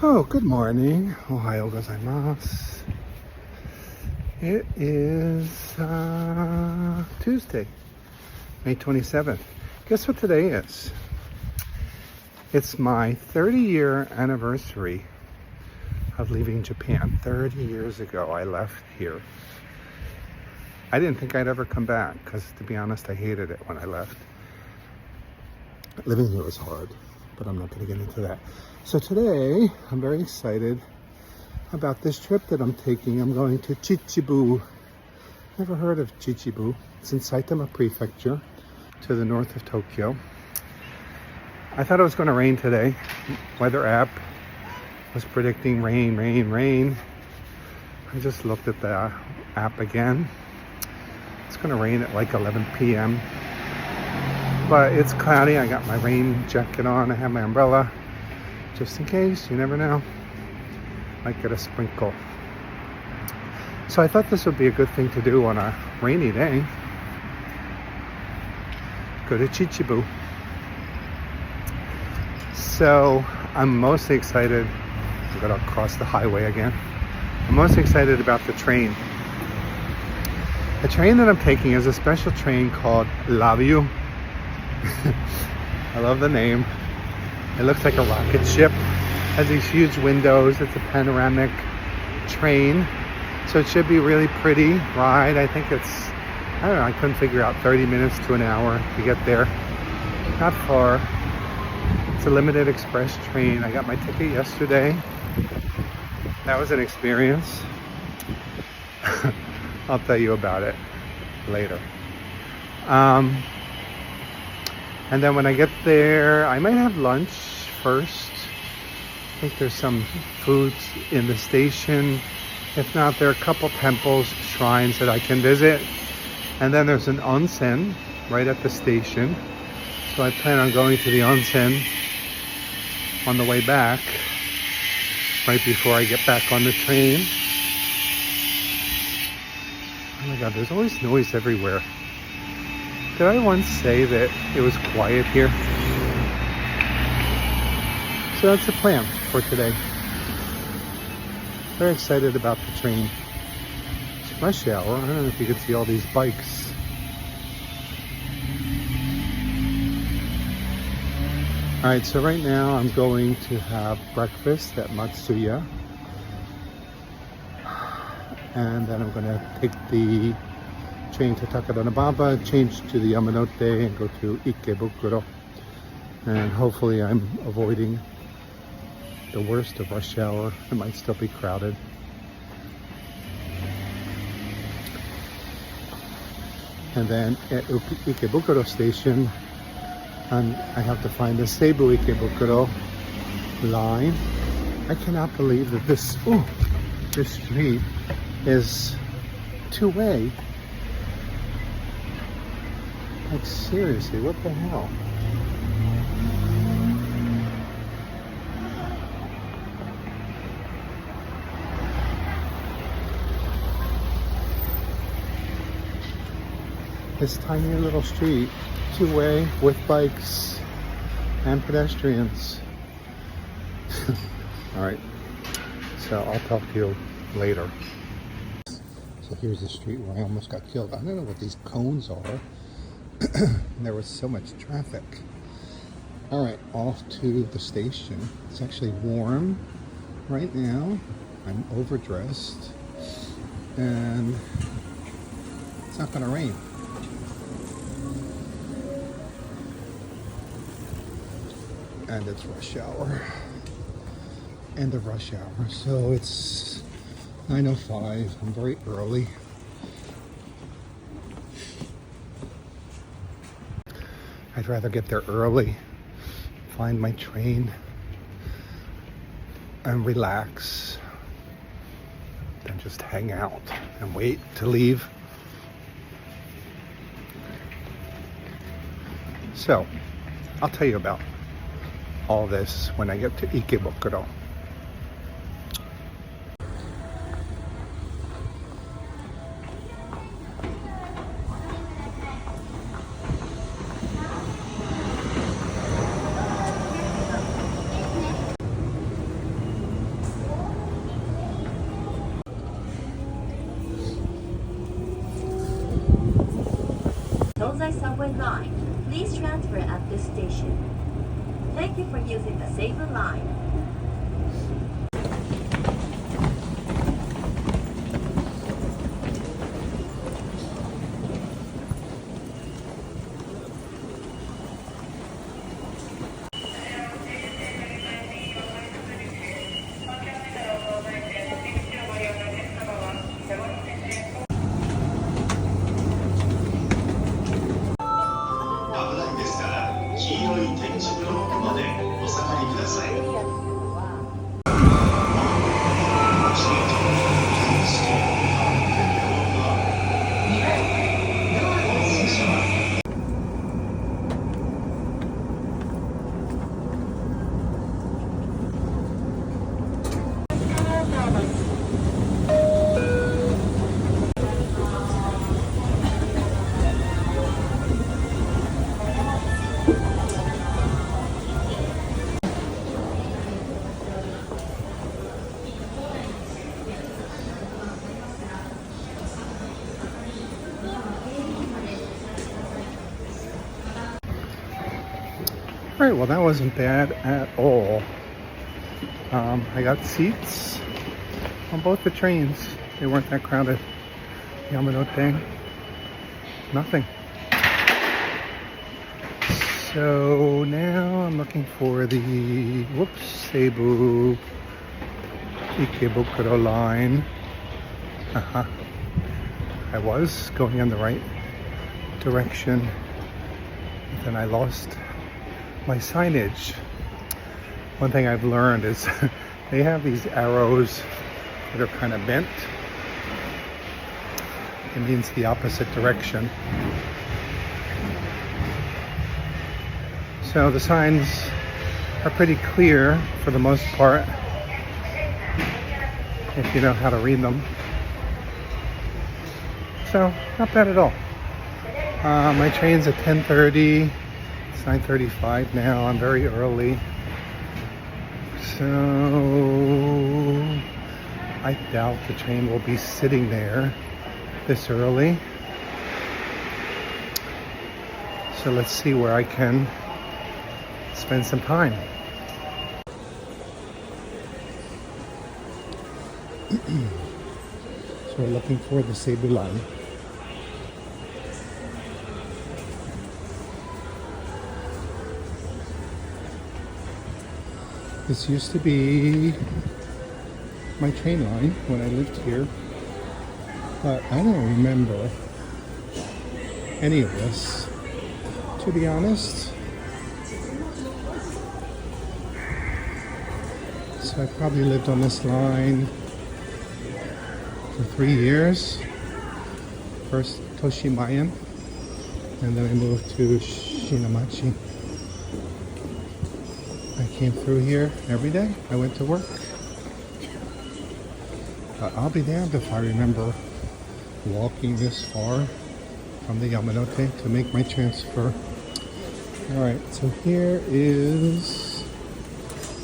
Oh, good morning. Ohayo gozaimasu. It is Tuesday, May 27th. Guess what today is? It's my 30-year anniversary of leaving Japan. 30 years ago, I left here. I didn't think I'd ever come back because, to be honest, I hated it when I left. Living here was hard, but I'm not going to get into that. So today, I'm very excited about this trip that I'm taking. I'm going to Chichibu. Never heard of Chichibu. It's in Saitama Prefecture, to the north of Tokyo. I thought it was going to rain today. Weather app was predicting rain, rain, rain. I just looked at the app again. It's going to rain at like 11 p.m. But it's cloudy. I got my rain jacket on. I have my umbrella. Just in case, you never know. Might get a sprinkle. So I thought this would be a good thing to do on a rainy day. Go to Chichibu. So I'm mostly excited. I'm gonna cross the highway again. I'm most excited about the train. The train that I'm taking is a special train called Laview. I love the name. It looks like a rocket ship. Has these huge windows. It's a panoramic train. So it should be a really pretty ride. I think it's, I don't know, I couldn't figure out 30 minutes to an hour to get there. Not far. It's a limited express train. I got my ticket yesterday. That was an experience. I'll tell you about it later. And then when I get there, I might have lunch first. I think there's some foods in the station. If not, there are a couple temples, shrines that I can visit. And then there's an onsen right at the station. So I plan on going to the onsen on the way back, right before I get back on the train. Oh my God, there's always noise everywhere. Did I once say that it was quiet here? So that's the plan for today. Very excited about the train. It's rush hour. I don't know if you can see all these bikes. Alright, so right now I'm going to have breakfast at Matsuya. And then I'm going to take the train to Takadanobaba, change to the Yamanote, and go to Ikebukuro. And hopefully I'm avoiding the worst of rush hour. It might still be crowded. And then at Ikebukuro station, I have to find the Seibu Ikebukuro line. I cannot believe that this street is two-way. Like seriously, what the hell? This tiny little street, two-way with bikes and pedestrians. All right, so I'll talk to you later. So here's the street where I almost got killed. I don't know what these cones are. There was so much traffic. All right, off to the station. It's actually warm right now. I'm overdressed and it's not gonna rain. And it's rush hour. End of rush hour. So it's 9:05. I'm very early. I'd rather get there early, find my train, and relax than just hang out and wait to leave. So, I'll tell you about all this when I get to Ikebukuro. subway line. Please transfer at this station. Thank you for using the Seibu line. Alright, well that wasn't bad at all. I got seats on both the trains. They weren't that crowded. Yamanote, nothing. So now I'm looking for the, Seibu Ikebukuro line. I was going in the right direction, then I lost my signage. One thing I've learned is they have these arrows that are kind of bent. It means the opposite direction. So the signs are pretty clear for the most part if you know how to read them. So not bad at all. My train's at 10:30. It's 9:35 now. I'm very early. So I doubt the train will be sitting there this early. So let's see where I can spend some time. So we're looking for the Seibu line. This used to be my train line when I lived here, but I don't remember any of this, to be honest. So I probably lived on this line for 3 years. First Toshimayan, and then I moved to Shinamachi. I came through here every day. I went to work. I'll be damned if I remember walking this far from the Yamanote to make my transfer. Alright, so here is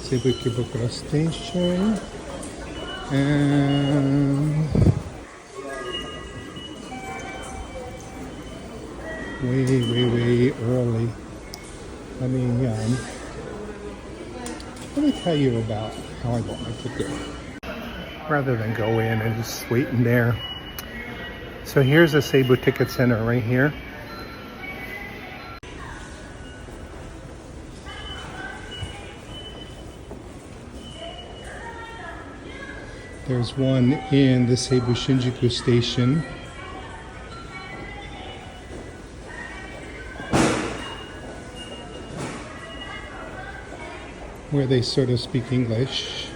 Seibu Ikebukuro Station. And way early. Let me tell you about how I bought my ticket, rather than go in and just wait in there. So here's a Seibu Ticket Center right here. There's one in the Seibu Shinjuku station. Where they sort of speak English.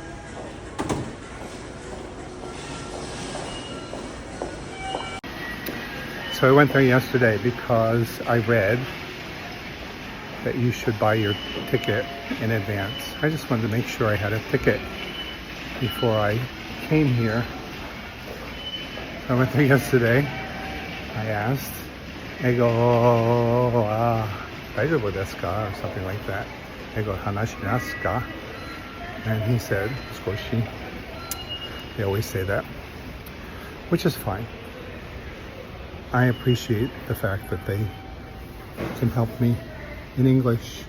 So I went there yesterday because I read that you should buy your ticket in advance. I just wanted to make sure I had a ticket before I came here. I went there yesterday. I asked. I go, daijoubu desu ka? Or something like that. I go, hanashinasu ka? And he said, skoshi. They always say that, which is fine. I appreciate the fact that they can help me in English.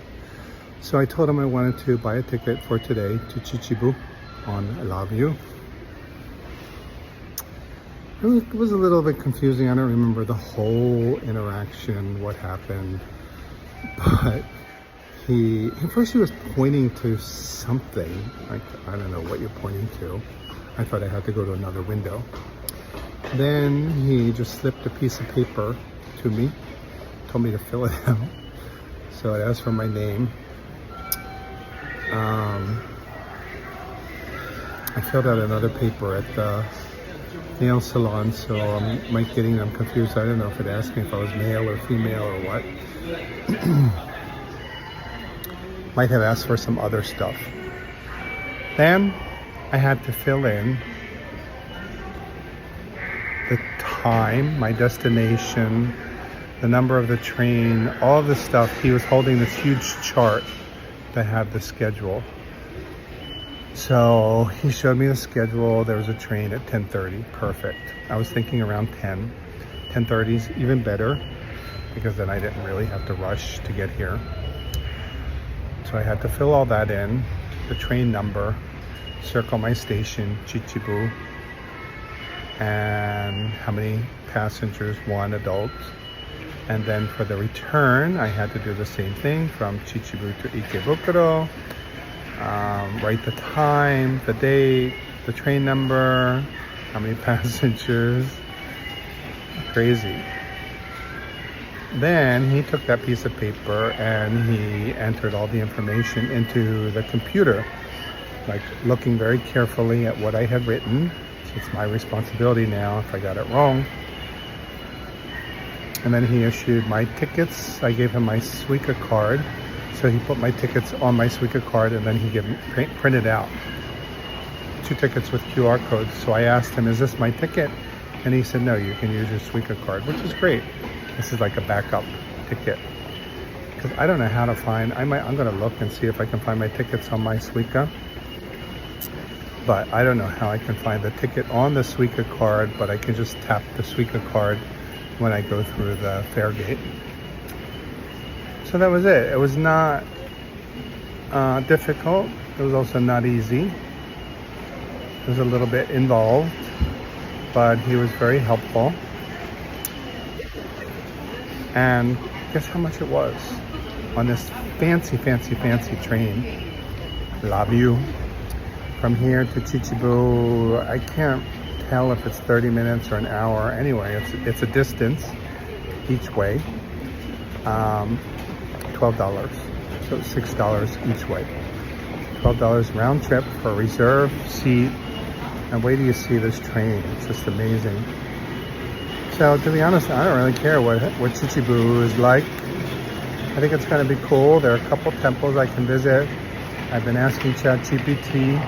So I told him I wanted to buy a ticket for today to Chichibu on Laview. It was a little bit confusing. I don't remember the whole interaction, what happened, but at first he was pointing to something. Like, I don't know what you're pointing to. I thought I had to go to another window. Then he just slipped a piece of paper to me, told me to fill it out. So it asked for my name. I filled out another paper at the nail salon, so I might getting them confused. I don't know if it asked me if I was male or female or what. Might have asked for some other stuff. Then I had to fill in the time, my destination, the number of the train, all of the stuff. He was holding this huge chart that had the schedule. So he showed me the schedule. There was a train at 10:30. Perfect. I was thinking around 10. 10:30 is even better because then I didn't really have to rush to get here. So I had to fill all that in, the train number, circle my station, Chichibu, and how many passengers, 1 adult. And then for the return, I had to do the same thing from Chichibu to Ikebukuro. Write the time, the date, the train number, how many passengers. Crazy. Then he took that piece of paper and he entered all the information into the computer, like looking very carefully at what I had written. So it's my responsibility now if I got it wrong. And then he issued my tickets. I gave him my Suica card. So he put my tickets on my Suica card and then he printed out 2 tickets with QR codes. So I asked him, is this my ticket? And he said, no, you can use your Suica card, which is great. This is like a backup ticket. Because I don't know how to find, I'm gonna look and see if I can find my tickets on my Suica. But I don't know how I can find the ticket on the Suica card, but I can just tap the Suica card when I go through the fare gate. So that was it. It was not difficult. It was also not easy. It was a little bit involved, but he was very helpful. And guess how much it was on this fancy, fancy, fancy train, Laview, from here to Chichibu. I can't tell if it's 30 minutes or an hour. Anyway, it's a distance each way. $12, so $6 each way. $12 round trip for a reserved seat. And wait till you see this train. It's just amazing. So to be honest, I don't really care what Chichibu is like. I think it's going to be cool. There are a couple temples I can visit. I've been asking ChatGPT,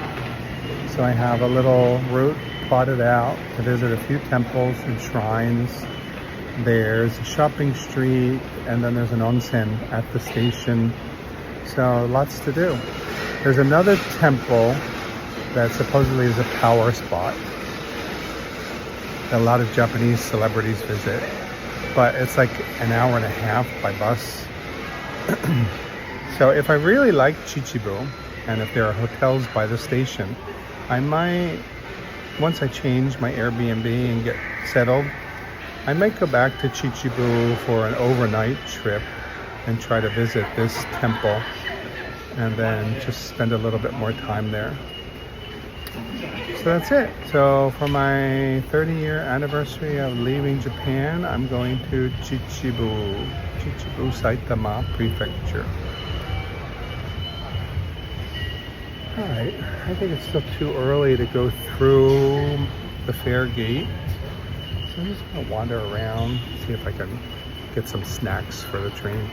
so I have a little route plotted out to visit a few temples and shrines. There's a shopping street, and then there's an onsen at the station. So lots to do. There's another temple that supposedly is a power spot that a lot of Japanese celebrities visit, but it's like an hour and a half by bus. So if I really like Chichibu, and if there are hotels by the station, I might, once I change my Airbnb and get settled, I might go back to Chichibu for an overnight trip and try to visit this temple and then just spend a little bit more time there. So that's it. So for my 30-year anniversary of leaving Japan, I'm going to Chichibu, Saitama Prefecture. Alright, I think it's still too early to go through the fare gate. So I'm just going to wander around, see if I can get some snacks for the train.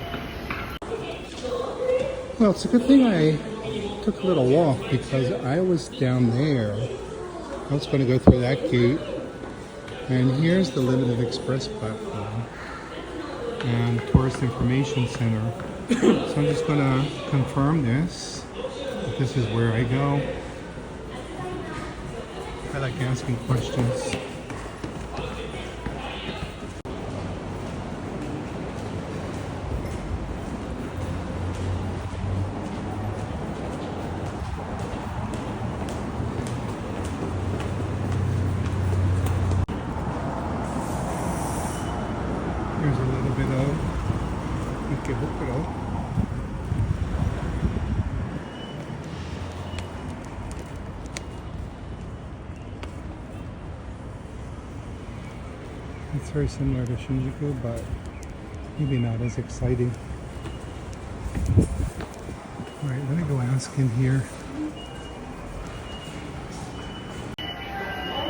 Well, it's a good thing I took a little walk because I was down there. I was going to go through that gate. And here's the limited express platform and tourist information center. So I'm just going to confirm this. That this is where I go. I like asking questions. It's very similar to Shinjuku, but maybe not as exciting. Alright, let me go ask in here.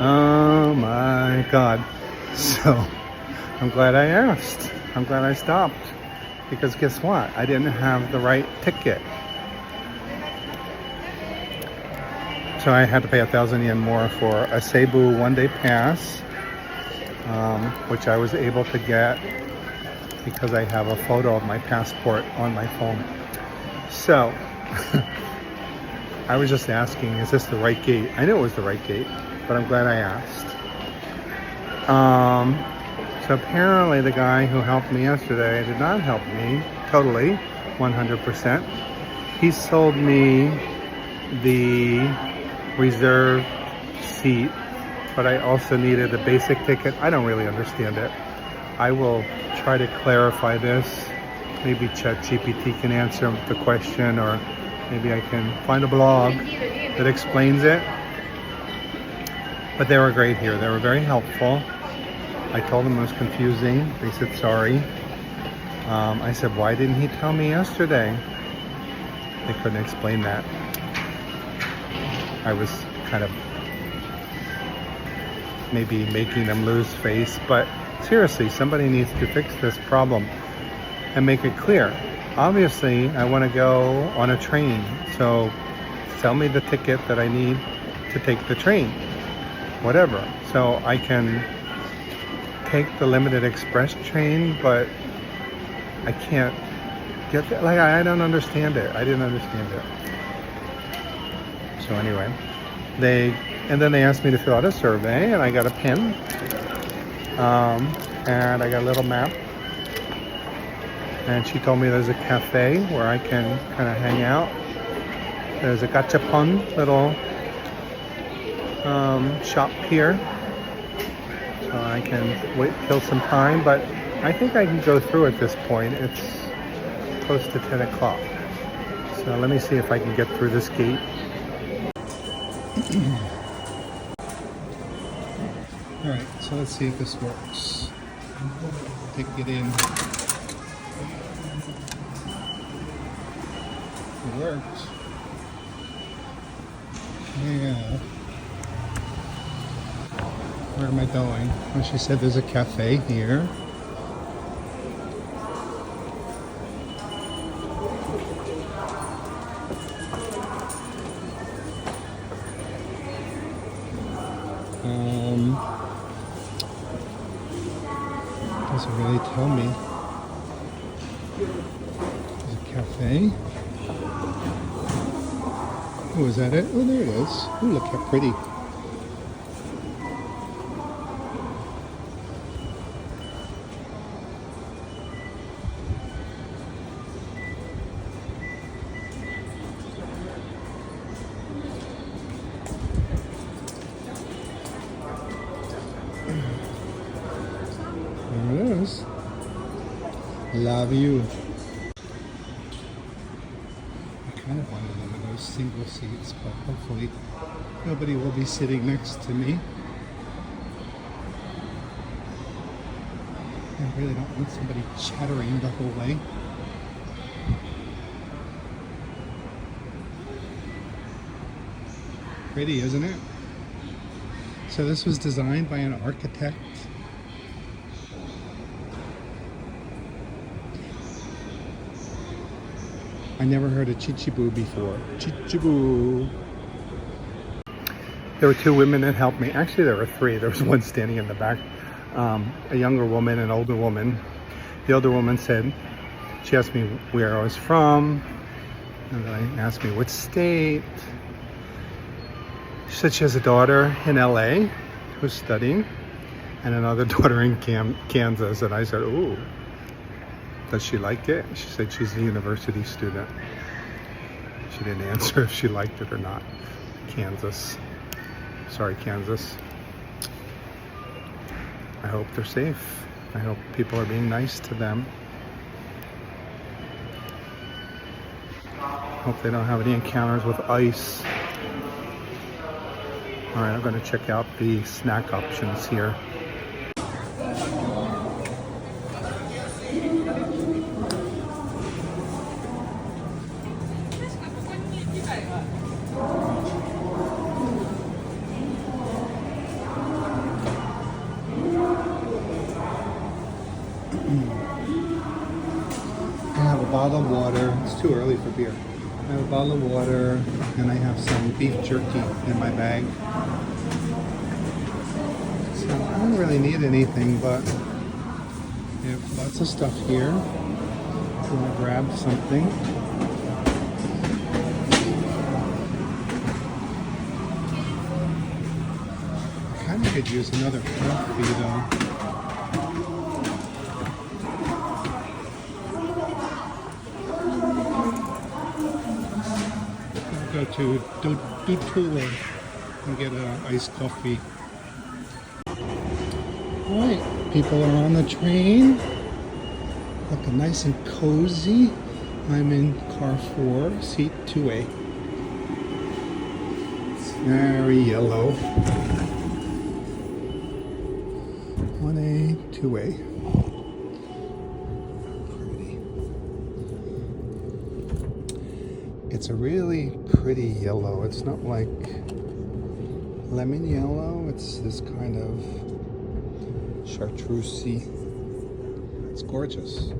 Oh my god. So, I'm glad I asked. I'm glad I stopped. Because guess what? I didn't have the right ticket. So I had to pay 1,000 yen more for a Cebu one-day pass, which I was able to get because I have a photo of my passport on my phone. So, I was just asking, is this the right gate? I knew it was the right gate, but I'm glad I asked. So apparently the guy who helped me yesterday did not help me totally, 100%. He sold me the reserved seat, but I also needed a basic ticket. I don't really understand it. I will try to clarify this. Maybe ChatGPT can answer the question, or maybe I can find a blog that explains it. But they were great here. They were very helpful. I told them it was confusing. They said sorry. I said, why didn't he tell me yesterday? They couldn't explain that. I was kind of maybe making them lose face, but seriously, somebody needs to fix this problem and make it clear. Obviously, I want to go on a train, so sell me the ticket that I need to take the train, whatever. So I can take the limited express train, but I can't get that. Like, I don't understand it. I didn't understand it. So anyway, and then they asked me to fill out a survey, and I got a pen, and I got a little map, and she told me there's a cafe where I can kind of hang out. There's a gachapon little shop here, so I can kill some time, but I think I can go through at this point. It's close to 10 o'clock. So let me see if I can get through this gate. Alright, so let's see if this works. Take it in. It worked. Yeah. Where am I going? Well, she said there's a cafe here. Doesn't really tell me. There's a cafe. Oh, is that it? Oh, there it is. Oh, look how pretty. There it is. Laview. I kind of wanted one of those single seats, but hopefully nobody will be sitting next to me. I really don't want somebody chattering the whole way. Pretty, isn't it? So this was designed by an architect. I never heard of Chichibu before. Chichibu. There were two women that helped me. Actually, there were three. There was one standing in the back. A younger woman, an older woman. The older woman said, she asked me where I was from. And then I asked me which state. She said she has a daughter in LA who's studying, and another daughter in Kansas. And I said, ooh, does she like it? She said she's a university student. She didn't answer if she liked it or not. Kansas. Sorry, Kansas. I hope they're safe. I hope people are being nice to them. Hope they don't have any encounters with ice. All right, I'm going to check out the snack options here. bottle of water. It's too early for beer. I have a bottle of water and I have some beef jerky in my bag. So I don't really need anything, but I have lots of stuff here. I'm gonna grab something. I kind of could use another coffee though. Go to Dutour and get an iced coffee. Alright, people are on the train. Looking nice and cozy. I'm in car 4, seat 2A. It's very yellow. 1A, 2A. It's a really pretty yellow. It's not like lemon yellow. It's this kind of chartreusey. It's gorgeous.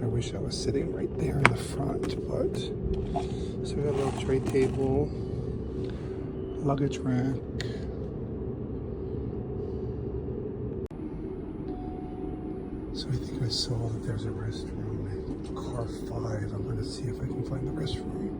I wish I was sitting right there in the front, but so we got a little tray table, luggage rack. So I think I saw that there's a restroom. Car 5. I'm going to see if I can find the restroom.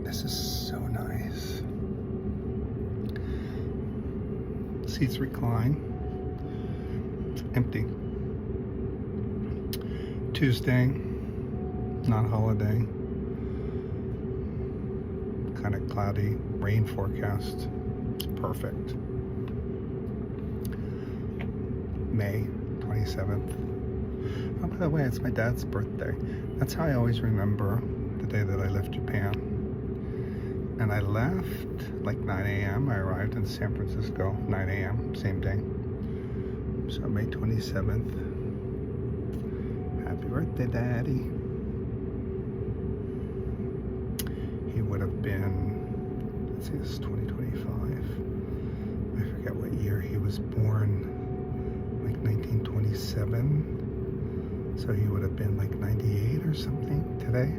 This is so nice. Seats recline. It's empty. Tuesday, not holiday. Kind of cloudy, rain forecast. It's perfect. May 27th. Oh, by the way, it's my dad's birthday. That's how I always remember the day that I left Japan. And I left like 9 a.m. I arrived in San Francisco, 9 a.m., same day. So May 27th. Happy birthday, Daddy. He would have been, let's see, this is 2025. I forget what year he was born, like 1927. So he would have been like 98 or something today.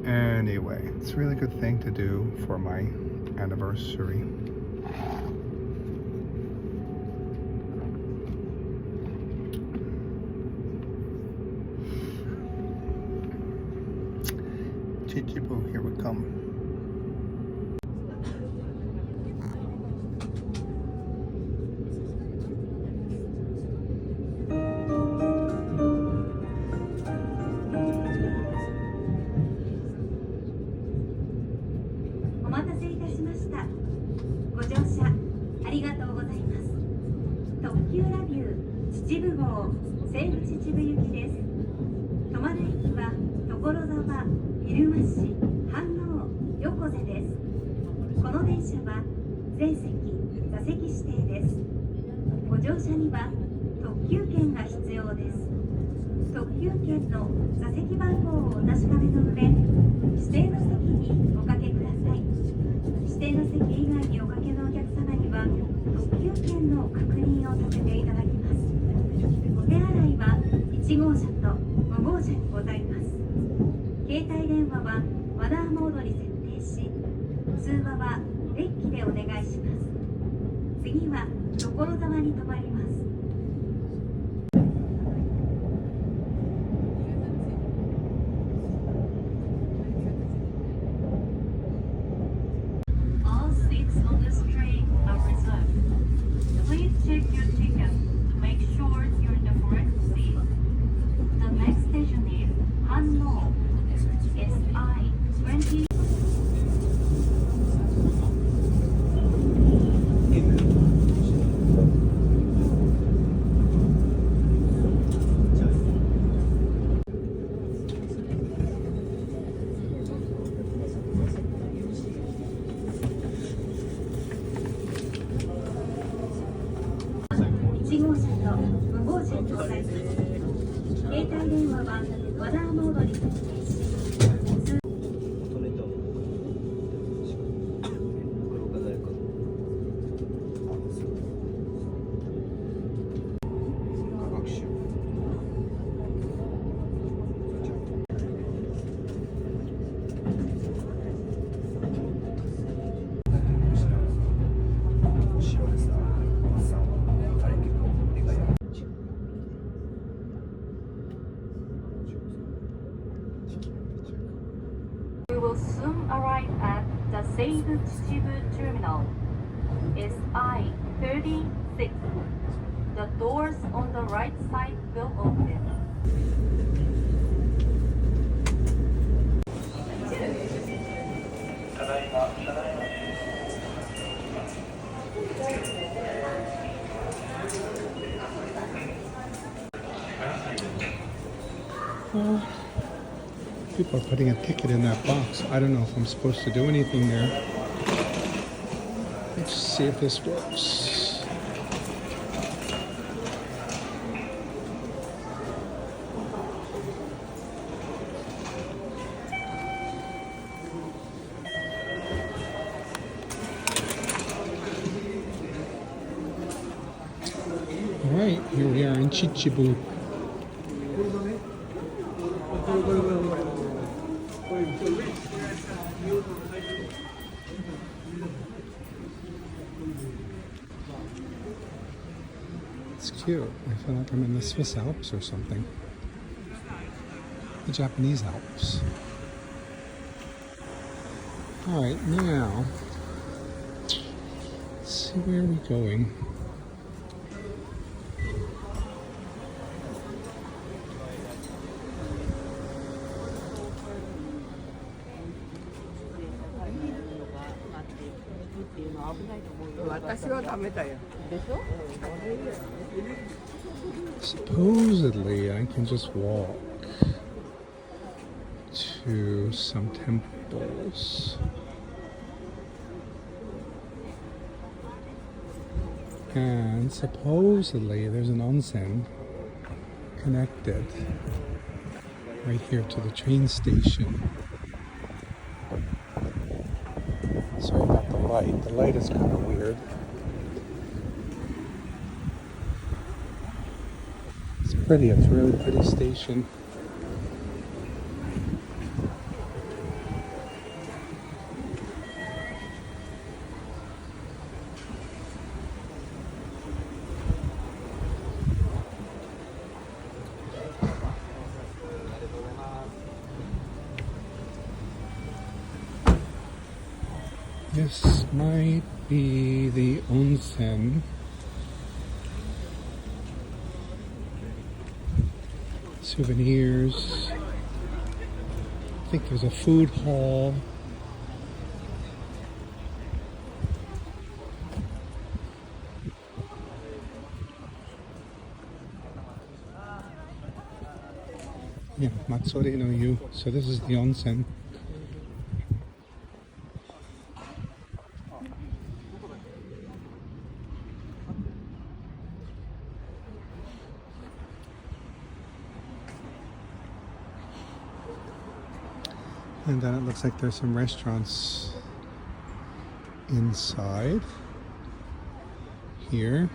Anyway, it's a really good thing to do for my anniversary. Chichibu, here we come. Chichibu 号西武秩父行きです。止まる駅は所沢、入間市、飯能、横瀬です。この電車は全席座席指定です。ご乗車には特急券が必要です。特急券の座席番号をお確かめの上、指定の席におかけください。指定の席以外におかけのお客様には特急券の確認をさせていただきます。お手洗いは1号車と5号車にございます。携帯電話はマナーモードに設定し、通話はデッキでお願いします。次は所沢に停まります。Seibu Chichibu Terminal. SI-36. The doors on the right side will open. People are putting a ticket in that box. I don't know if I'm supposed to do anything there. Let's see if this works. All right, here we are in Chichibu. It's cute. I feel like I'm in the Swiss Alps or something. The Japanese Alps. All right, now, let's see where we're going. Supposedly, I can just walk to some temples. And supposedly, there's an onsen connected right here to the train station. Sorry about the light. The light is kind of weird. It's pretty. It's a really pretty station. This might be the onsen. Souvenirs. I think there's a food hall. Yeah, Matsuri no Yu. So this is the onsen. And then it looks like there's some restaurants inside here.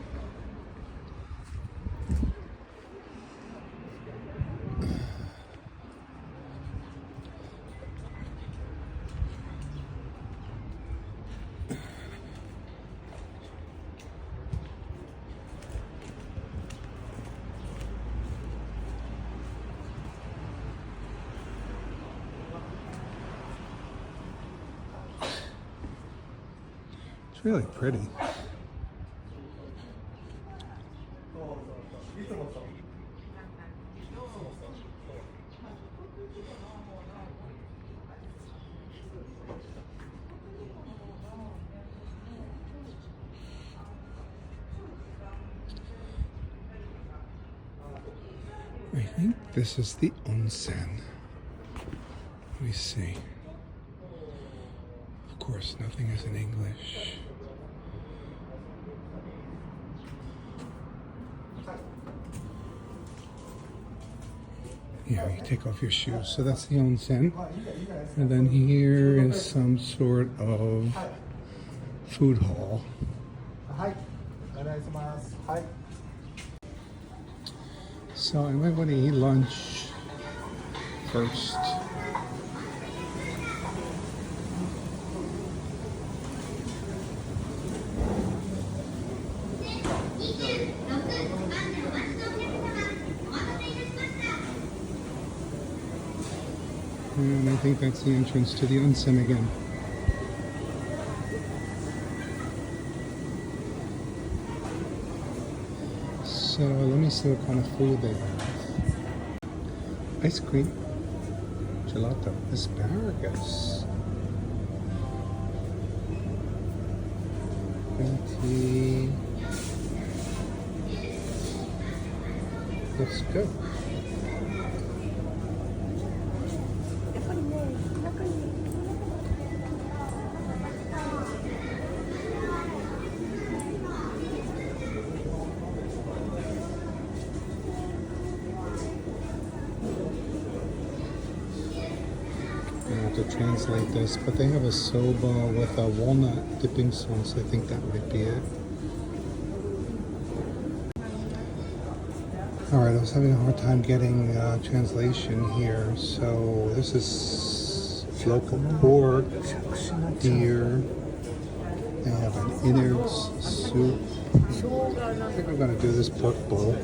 It's really pretty. I think this is the onsen. Let me see. Of course, nothing is in English. Yeah, you take off your shoes. So that's the onsen. And then here is some sort of food hall. So I might want to eat lunch first. And I think that's the entrance to the onsen again. So let me see what kind of food they have. Ice cream, gelato, asparagus, green tea. Looks good. To translate this, but they have a soba with a walnut dipping sauce. I think that might be it. Alright, I was having a hard time getting translation here. So this is local pork, deer. They have an innards soup. I think I'm going to do this pork bowl.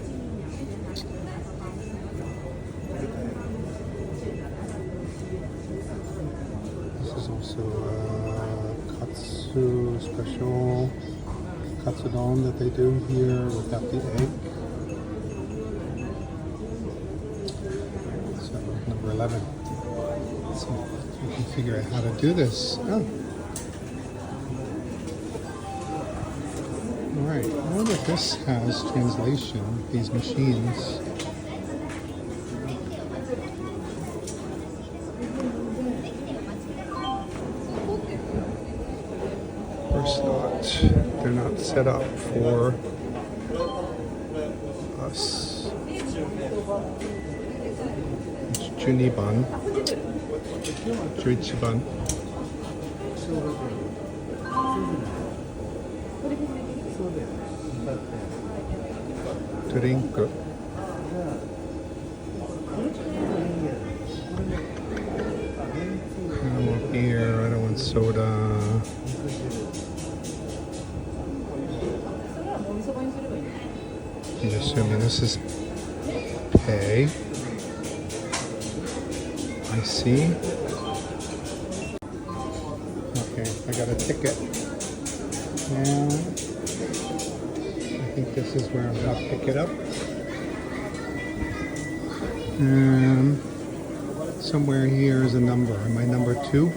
Also katsu special katsudon that they do here without the egg. So number 11. So we can figure out how to do this. Oh. Alright, I wonder if this has translation, these machines. They're not set up for us. It's Juniban, Chichibu, drink, I want beer, I don't want soda. I'm assuming this is pay. I see. Okay, I got a ticket. Now, I think this is where I'm going to pick it up. And somewhere here is a number. Am I number 2?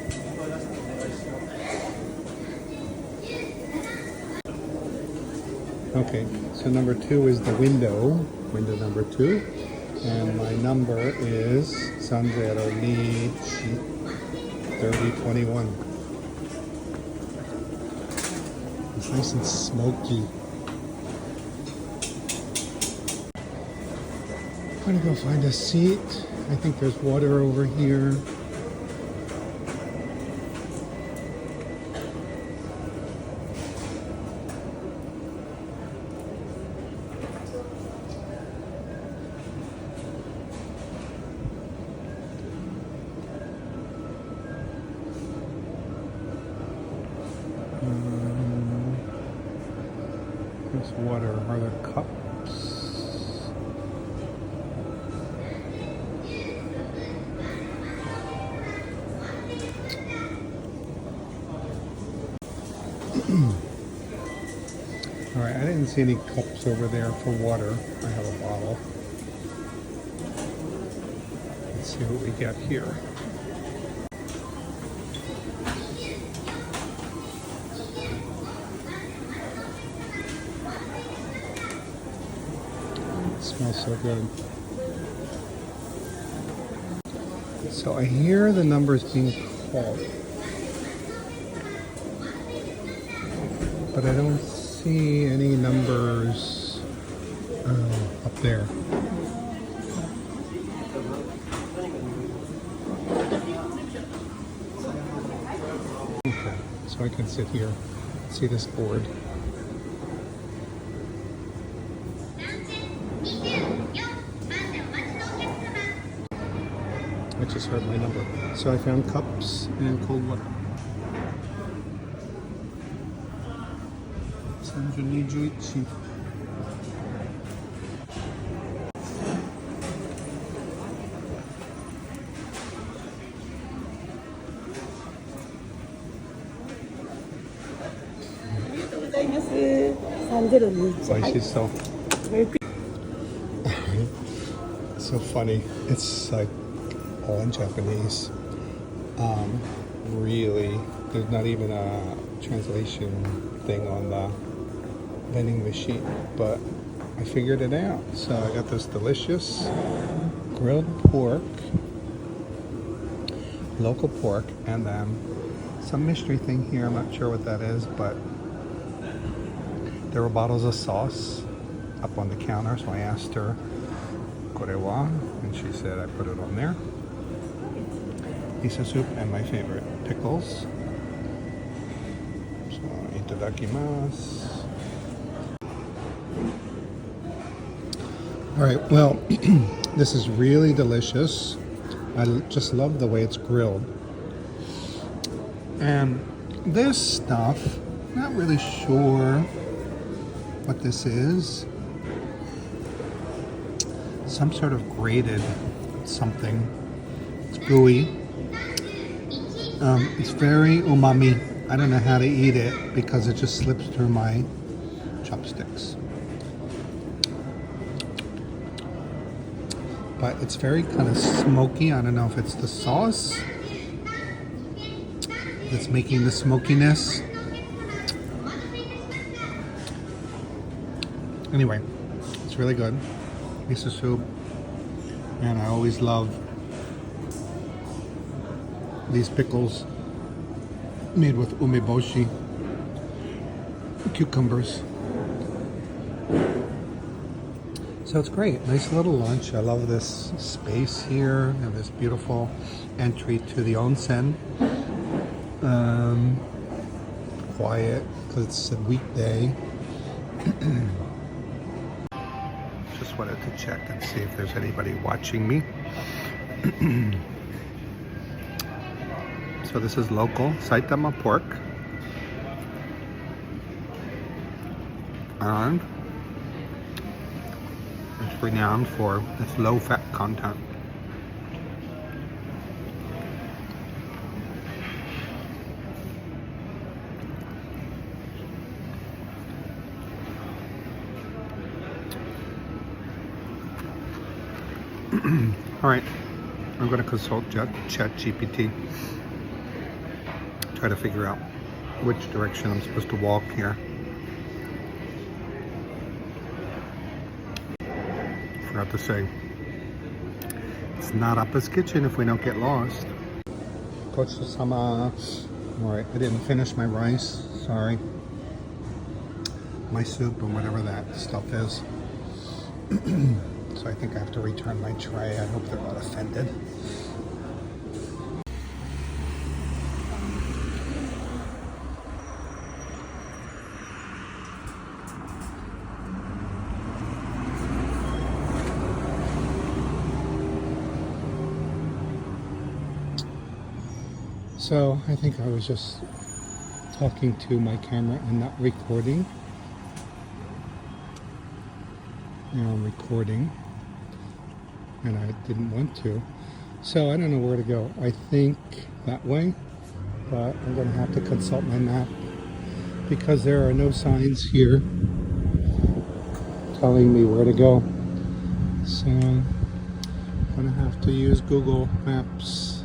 Okay, so number 2 is the window number 2, and my number is 3021. It's nice and smoky. I'm gonna go find a seat. I think there's water over here. There's water. Are there cups? Alright, I didn't see any cups over there for water. I have a bottle. Let's see what we got here. Smells so good. So I hear the numbers being called, but I don't see any numbers up there. Okay, so I can sit here, see this board. I just heard my number. So I found cups and cold water. 321. 맛있어. so funny. It's like all in Japanese. Really, there's not even a translation thing on the vending machine, but I figured it out. So I got this delicious grilled pork, local pork, and some mystery thing here. I'm not sure what that is, but there were bottles of sauce up on the counter, so I asked her, "Korewa?" and she said I put it on there. Miso soup and my favorite, pickles. So, itadakimasu. All right, well, this is really delicious. I just love the way it's grilled. And this stuff, not really sure what this is. Some sort of grated something. It's gooey. It's very umami. I don't know how to eat it because it just slips through my chopsticks. But it's very kind of smoky. I don't know if it's the sauce that's making the smokiness. Anyway, it's really good. Miso soup. And I always love these pickles made with umeboshi, cucumbers. So it's great, nice little lunch. I love this space here and this beautiful entry to the onsen. Quiet because it's a weekday. Just wanted to check and see if there's anybody watching me. So this is local Saitama pork, and it's renowned for its low fat content. All right, I'm going to consult ChatGPT. Try to figure out which direction I'm supposed to walk here. Forgot to say, it's not Appa's Kitchen if we don't get lost. Kocho-sama. Alright, I didn't finish my rice, sorry. My soup and whatever that stuff is. So I think I have to return my tray. I hope they're not offended. So I think I was just talking to my camera and not recording. Now I'm recording and I didn't want to. So I don't know where to go. I think that way, but I'm going to have to consult my map because there are no signs here telling me where to go. So I'm going to have to use Google Maps.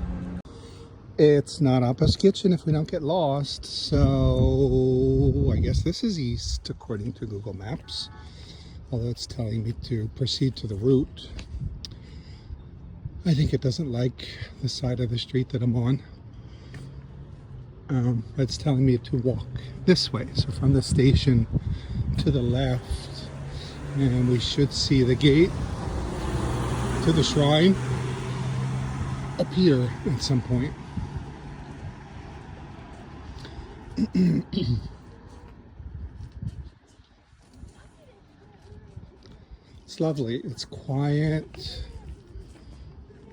It's not Appa's Kitchen if we don't get lost, so I guess this is east according to Google Maps, although it's telling me to proceed to the route. I think it doesn't like the side of the street that I'm on. It's telling me to walk this way, so from the station to the left, and we should see the gate to the shrine up here at some point. It's lovely, it's quiet.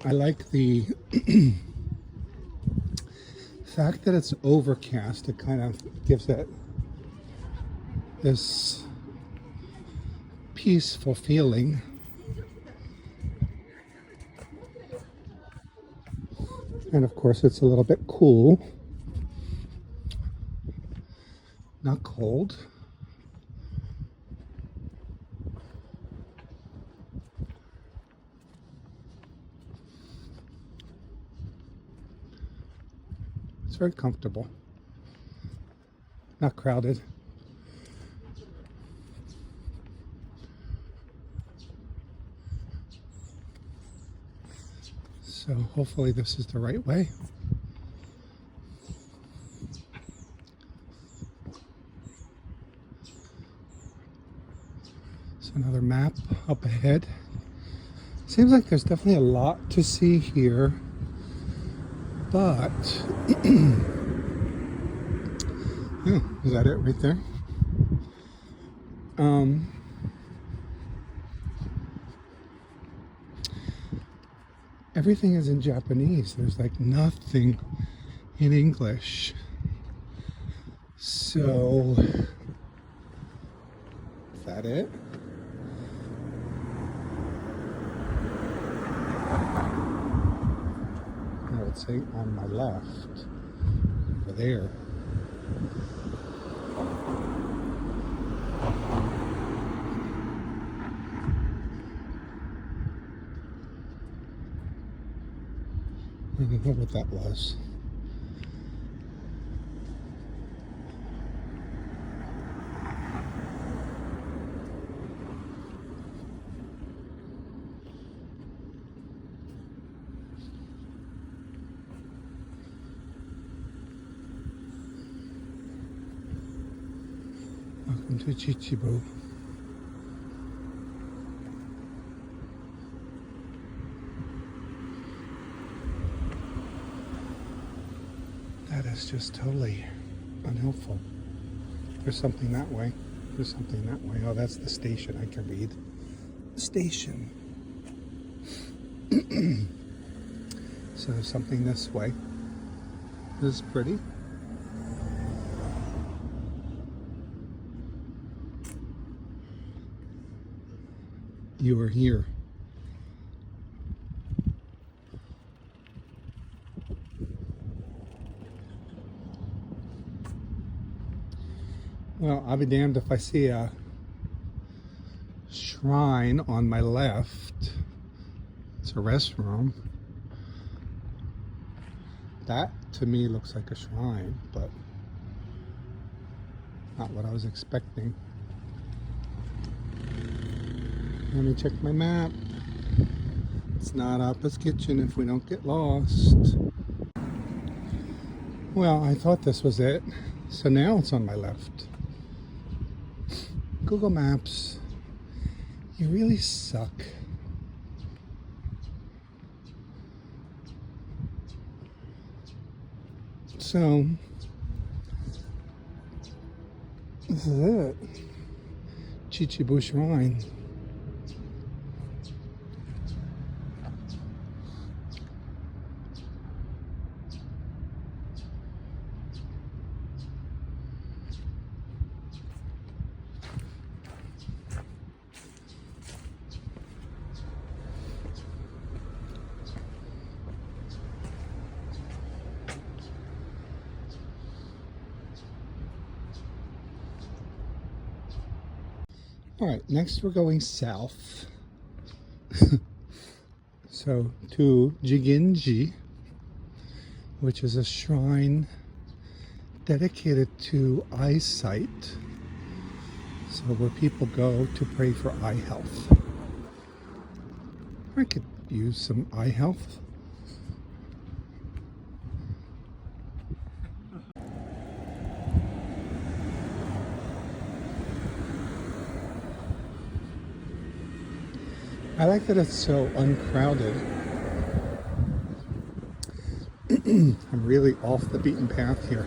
I like the fact that it's overcast. It kind of gives it this peaceful feeling. And of course it's a little bit cool. Not cold. It's very comfortable. Not crowded. So hopefully this is the right way. So another map up ahead. Seems like there's definitely a lot to see here, but oh, is that it right there? Everything is in Japanese. There's like nothing in English. So, is that it? I would say on my left, over there. I don't know what that was. Welcome to Chichibu. That is just totally unhelpful. There's something that way. There's something that way. Oh, that's the station. I can read. Station. So there's something this way. This is pretty. You are here. Well, I'll be damned if I see a shrine on my left. It's a restroom. That to me looks like a shrine, but not what I was expecting. Let me check my map. It's not Appa's Kitchen if we don't get lost. Well, I thought this was it, so now it's on my left. Google Maps, you really suck. So, this is it. Chichibu Shrine. All right, next we're going south. So to Jigenji, which is a shrine dedicated to eyesight. So where people go to pray for eye health. I could use some eye health. I like that it's so uncrowded. I'm really off the beaten path here.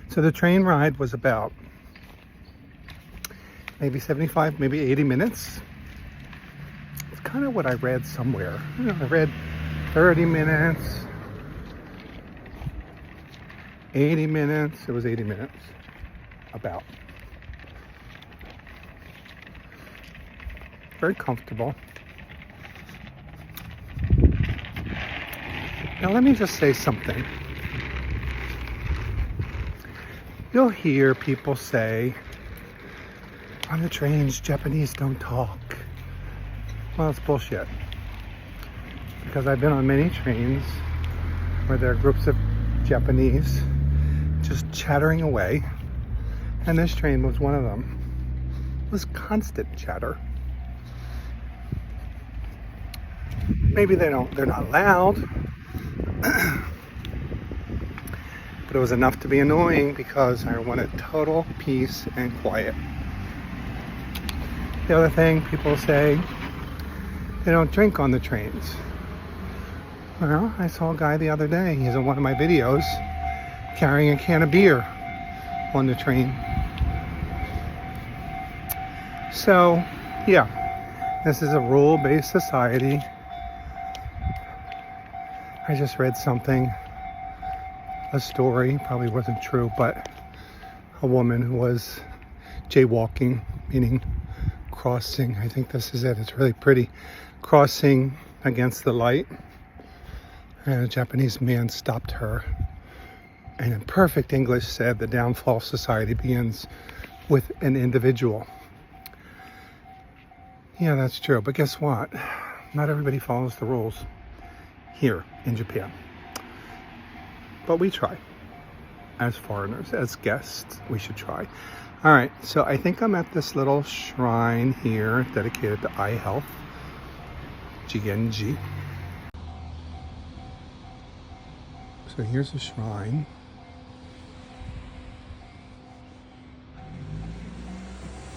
So the train ride was about maybe 75, maybe 80 minutes. It's kind of what I read somewhere. You know, I read 30 minutes, 80 minutes. It was 80 minutes, about. Very comfortable. Now let me just say something. You'll hear people say, on the trains, Japanese don't talk. Well, it's bullshit. Because I've been on many trains where there are groups of Japanese just chattering away. And this train was one of them. It was constant chatter. Maybe they're not loud. But it was enough to be annoying because I wanted total peace and quiet. The other thing people say, they don't drink on the trains. Well, I saw a guy the other day, he's in one of my videos, carrying a can of beer on the train. So, yeah, this is a rule-based society. I just read something, a story, probably wasn't true, but a woman who was jaywalking, meaning crossing, I think this is it, it's really pretty, crossing against the light. And a Japanese man stopped her and in perfect English said the downfall of society begins with an individual. Yeah, that's true, but guess what? Not everybody follows the rules here in Japan. But we try. As foreigners, as guests, we should try. All right, so I think I'm at this little shrine here dedicated to eye health, Jigenji. So here's a shrine.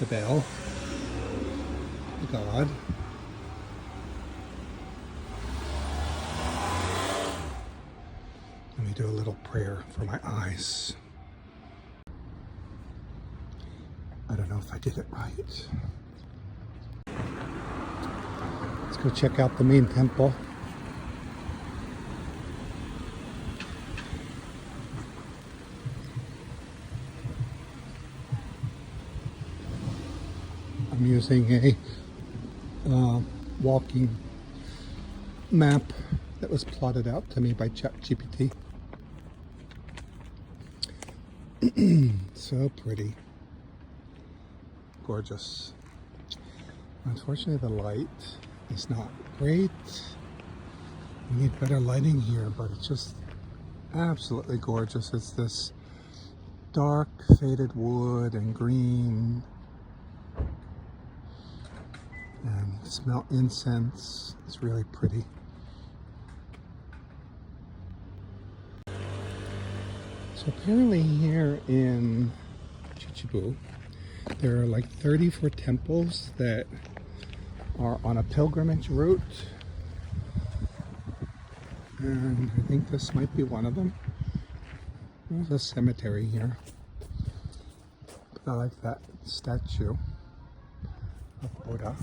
The bell, the god. Let me do a little prayer for my eyes. I don't know if I did it right. Let's go check out the main temple. I'm using a walking map that was plotted out to me by ChatGPT. So pretty. Gorgeous. Unfortunately, the light is not great. We need better lighting here, but it's just absolutely gorgeous. It's this dark, faded wood and green. And you smell incense. It's really pretty. So apparently here in Chichibu, there are like 34 temples that are on a pilgrimage route. And I think this might be one of them. There's a cemetery here. But I like that statue of Buddha.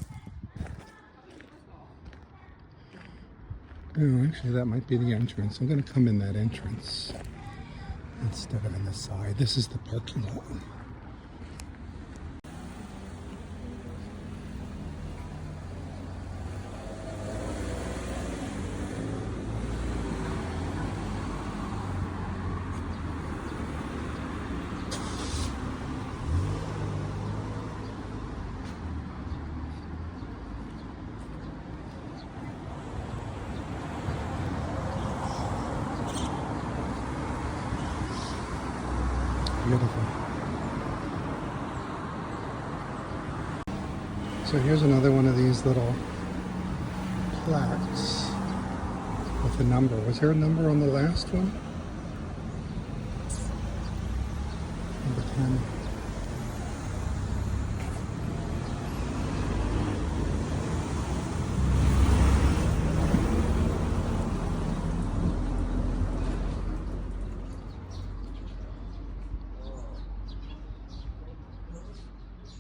Oh, actually that might be the entrance. I'm going to come in that entrance instead of in the side. This is the parking lot. Beautiful. So here's another one of these little plaques with a number. Was there a number on the last one? Number 10.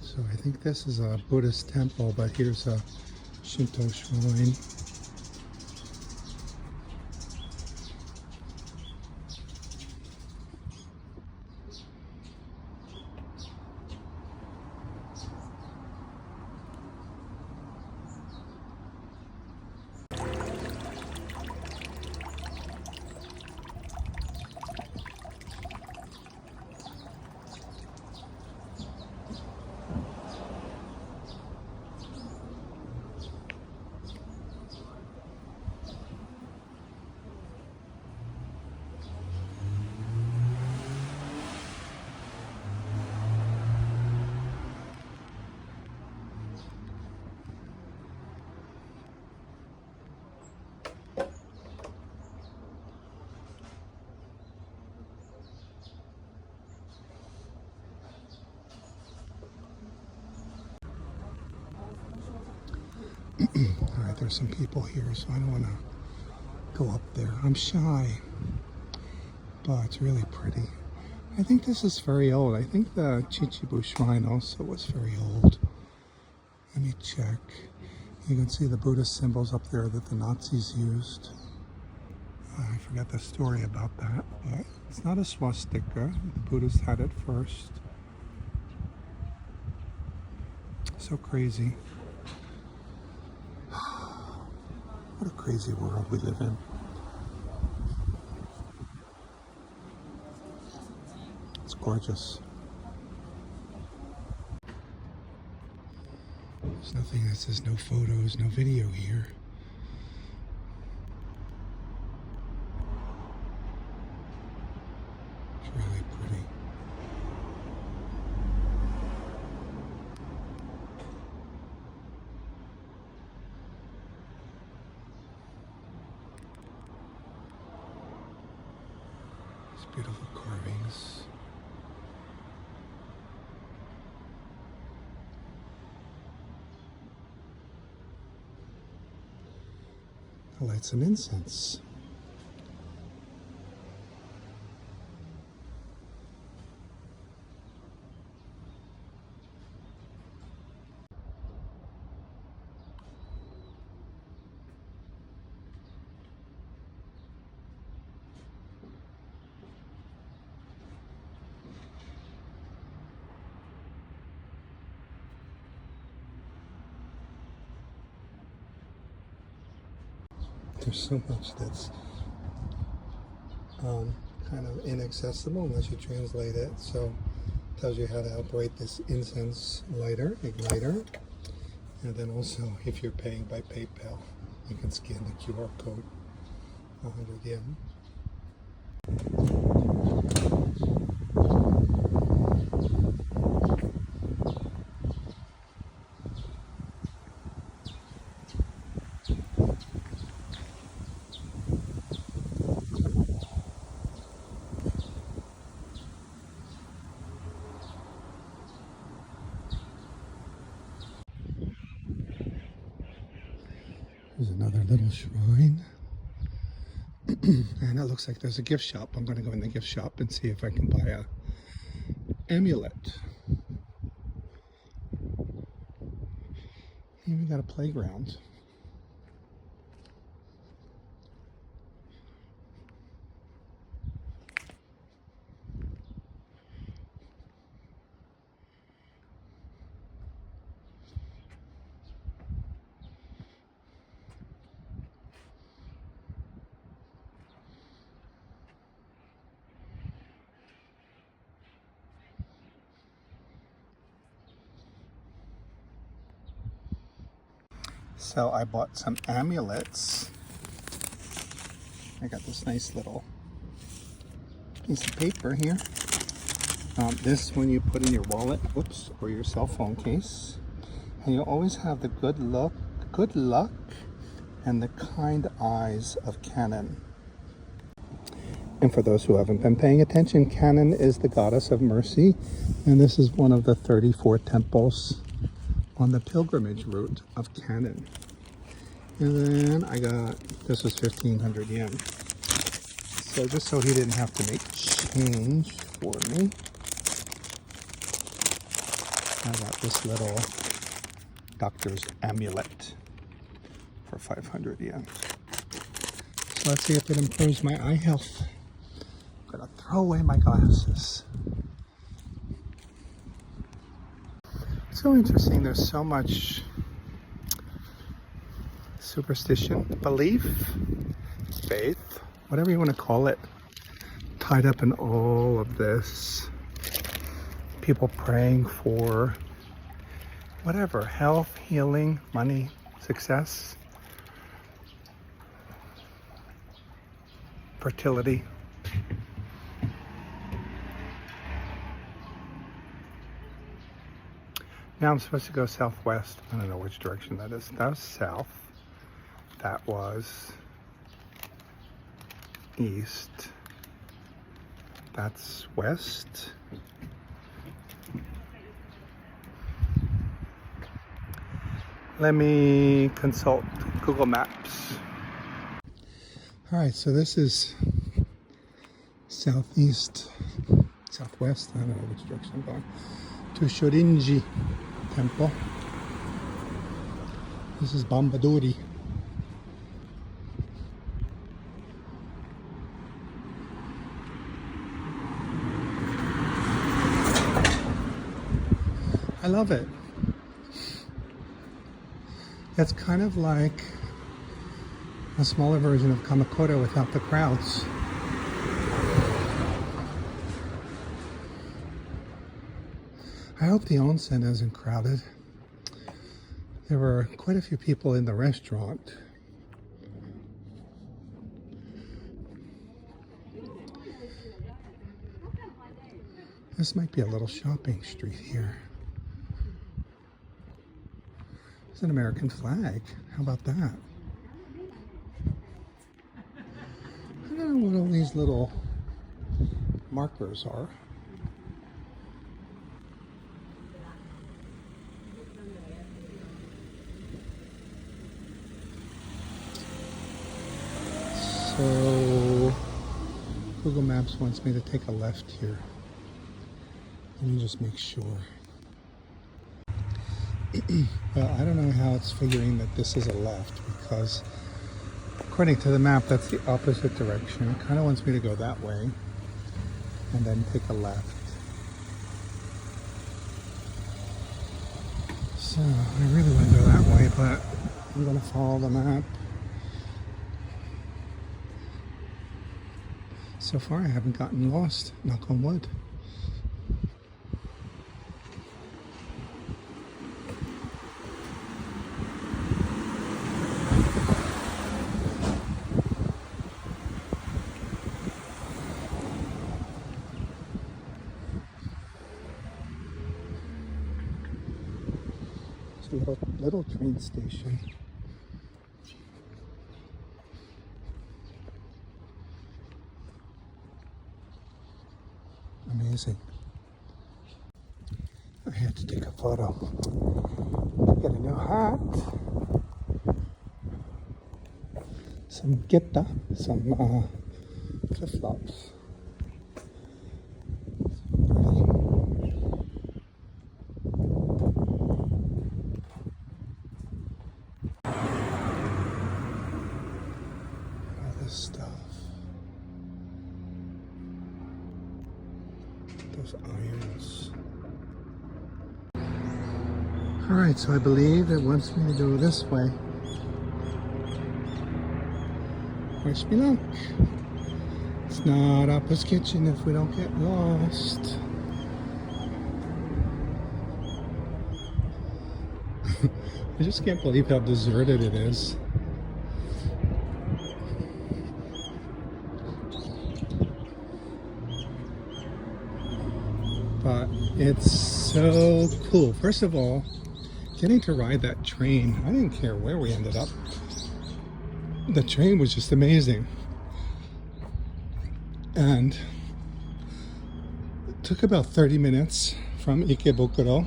So I think this is a Buddhist temple, but here's a Shinto shrine. All right, there's some people here, so I don't want to go up there. I'm shy, but it's really pretty. I think this is very old. I think the Chichibu shrine also was very old. Let me check. You can see the Buddhist symbols up there that the Nazis used. I forgot the story about that, but it's not a swastika. The Buddhists had it first. So crazy. What a crazy world we live in. It's gorgeous. There's nothing that says no photos, no video here. It's really pretty. These beautiful carvings. I'll light some incense. There's so much that's kind of inaccessible unless you translate it. So it tells you how to operate this incense igniter. And then also, if you're paying by PayPal, you can scan the QR code. 100 yen. There's another little shrine. And it looks like there's a gift shop. I'm going to go in the gift shop and see if I can buy a amulet. Here we got a playground. So I bought some amulets. I got this nice little piece of paper here. This one you put in your wallet, whoops, or your cell phone case. And you'll always have the good luck, and the kind eyes of Kannon. And for those who haven't been paying attention, Kannon is the goddess of mercy. And this is one of the 34 temples on the pilgrimage route of Kannon. And then I got, this was 1,500 yen. So just so he didn't have to make change for me, I got this little doctor's amulet for 500 yen. So let's see if it improves my eye health. I'm gonna throw away my glasses. It's so interesting, there's so much superstition, belief, faith, whatever you want to call it, tied up in all of this. People praying for whatever, health, healing, money, success, fertility. Now I'm supposed to go southwest. I don't know which direction that is. That was south. That was east. That's west. Let me consult Google Maps. All right, so this is southwest, I don't know which direction I'm going, to Shorinji Temple. This is Bambadori. I love it. It's kind of like a smaller version of Kamakura without the crowds. I hope the onsen isn't crowded. There were quite a few people in the restaurant. This might be a little shopping street here. It's an American flag. How about that? I don't know what all these little markers are. So Google Maps wants me to take a left here. Let me just make sure. Well, I don't know how it's figuring that this is a left, because according to the map, that's the opposite direction. It kind of wants me to go that way and then take a left. So I really want to go that way, but I'm going to follow the map. So far, I haven't gotten lost, knock on wood. It's a little train station. Amazing. I had to take a photo. Get a new hat. Some geta, some flip-flops. All this stuff. Those irons. Alright, so I believe it wants me to go this way. Wish me luck. It's not Appa's Kitchen if we don't get lost. I just can't believe how deserted it is. But it's so cool. First of all, getting to ride that train, I didn't care where we ended up. The train was just amazing. And it took about 30 minutes from Ikebukuro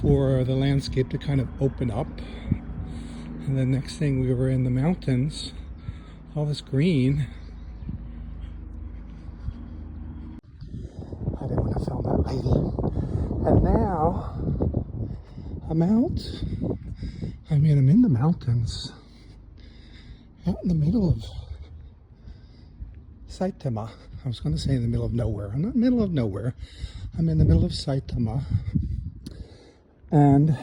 for the landscape to kind of open up. And the next thing, we were in the mountains, all this green. I didn't want to film that lady. And now I'm out. I mean, I'm in the mountains, out in the middle of Saitama. I was going to say in the middle of nowhere. I'm not in the middle of nowhere. I'm in the middle of Saitama. And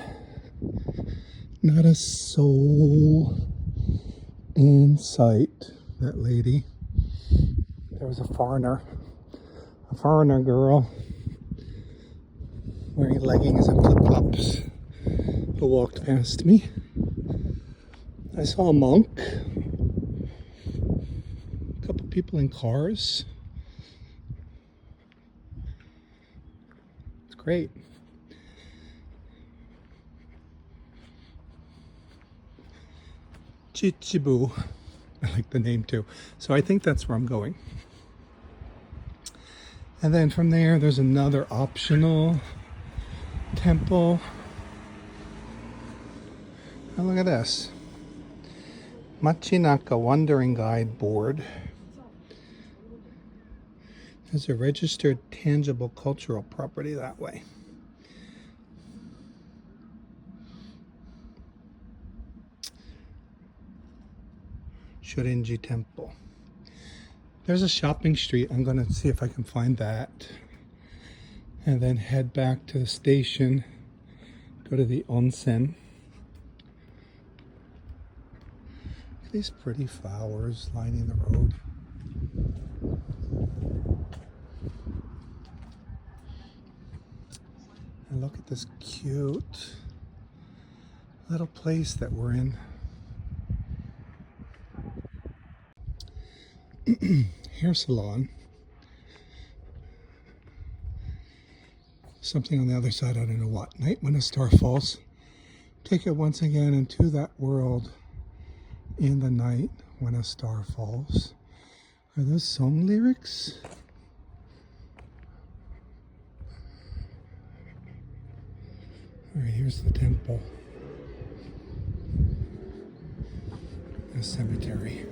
not a soul in sight. That lady. There was a foreigner girl wearing leggings and flip-flops who walked past me. I saw a monk, a couple people in cars. It's great. Chichibu. I like the name too. So I think that's where I'm going. And then from there, there's another optional temple. Oh, look at this. Machinaka Wandering Guide Board. There's a registered tangible cultural property that way. Shorinji Temple. There's a shopping street. I'm going to see if I can find that. And then head back to the station. Go to the onsen. Look at these pretty flowers lining the road. And look at this cute little place that we're in. Hair salon. Something on the other side, I don't know what. Night when a star falls. Take it once again into that world in the night when a star falls. Are those song lyrics? All right, here's the temple. A cemetery.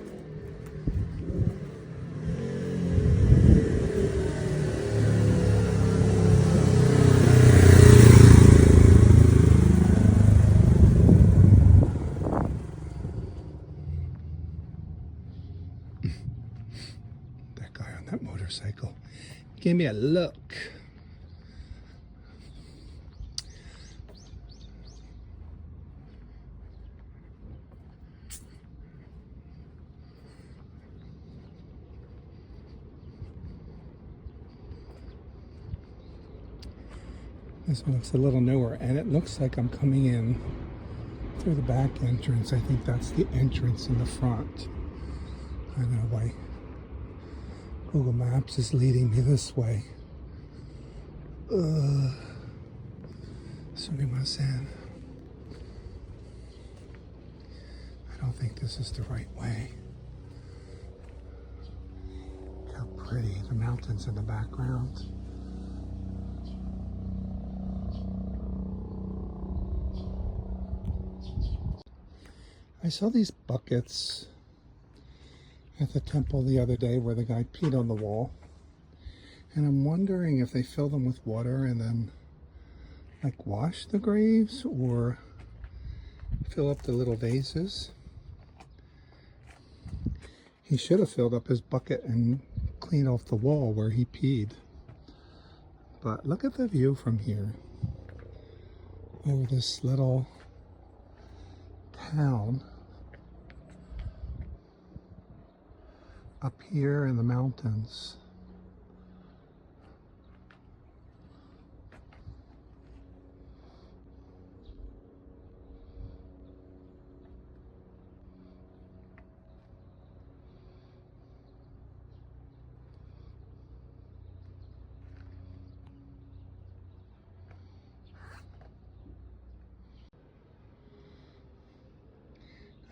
That guy on that motorcycle gave me a look. This one looks a little newer, and it looks like I'm coming in through the back entrance. I think that's the entrance in the front. I don't know why Google Maps is leading me this way. Sumimasen. I don't think this is the right way. Look how pretty, the mountains in the background. I saw these buckets at the temple the other day where the guy peed on the wall. And I'm wondering if they fill them with water and then like wash the graves or fill up the little vases. He should have filled up his bucket and cleaned off the wall where he peed. But look at the view from here over this little town up here in the mountains.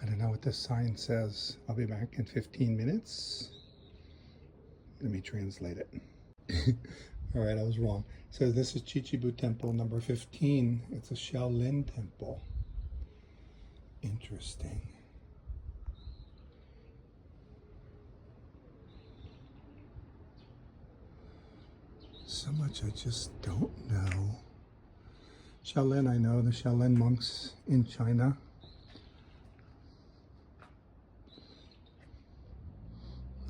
I don't know what this sign says. I'll be back in 15 minutes. Let me translate it. All right, I was wrong. So this is Chichibu Temple number 15. It's a Shaolin temple. Interesting. So much I just don't know. Shaolin, I know the Shaolin monks in China.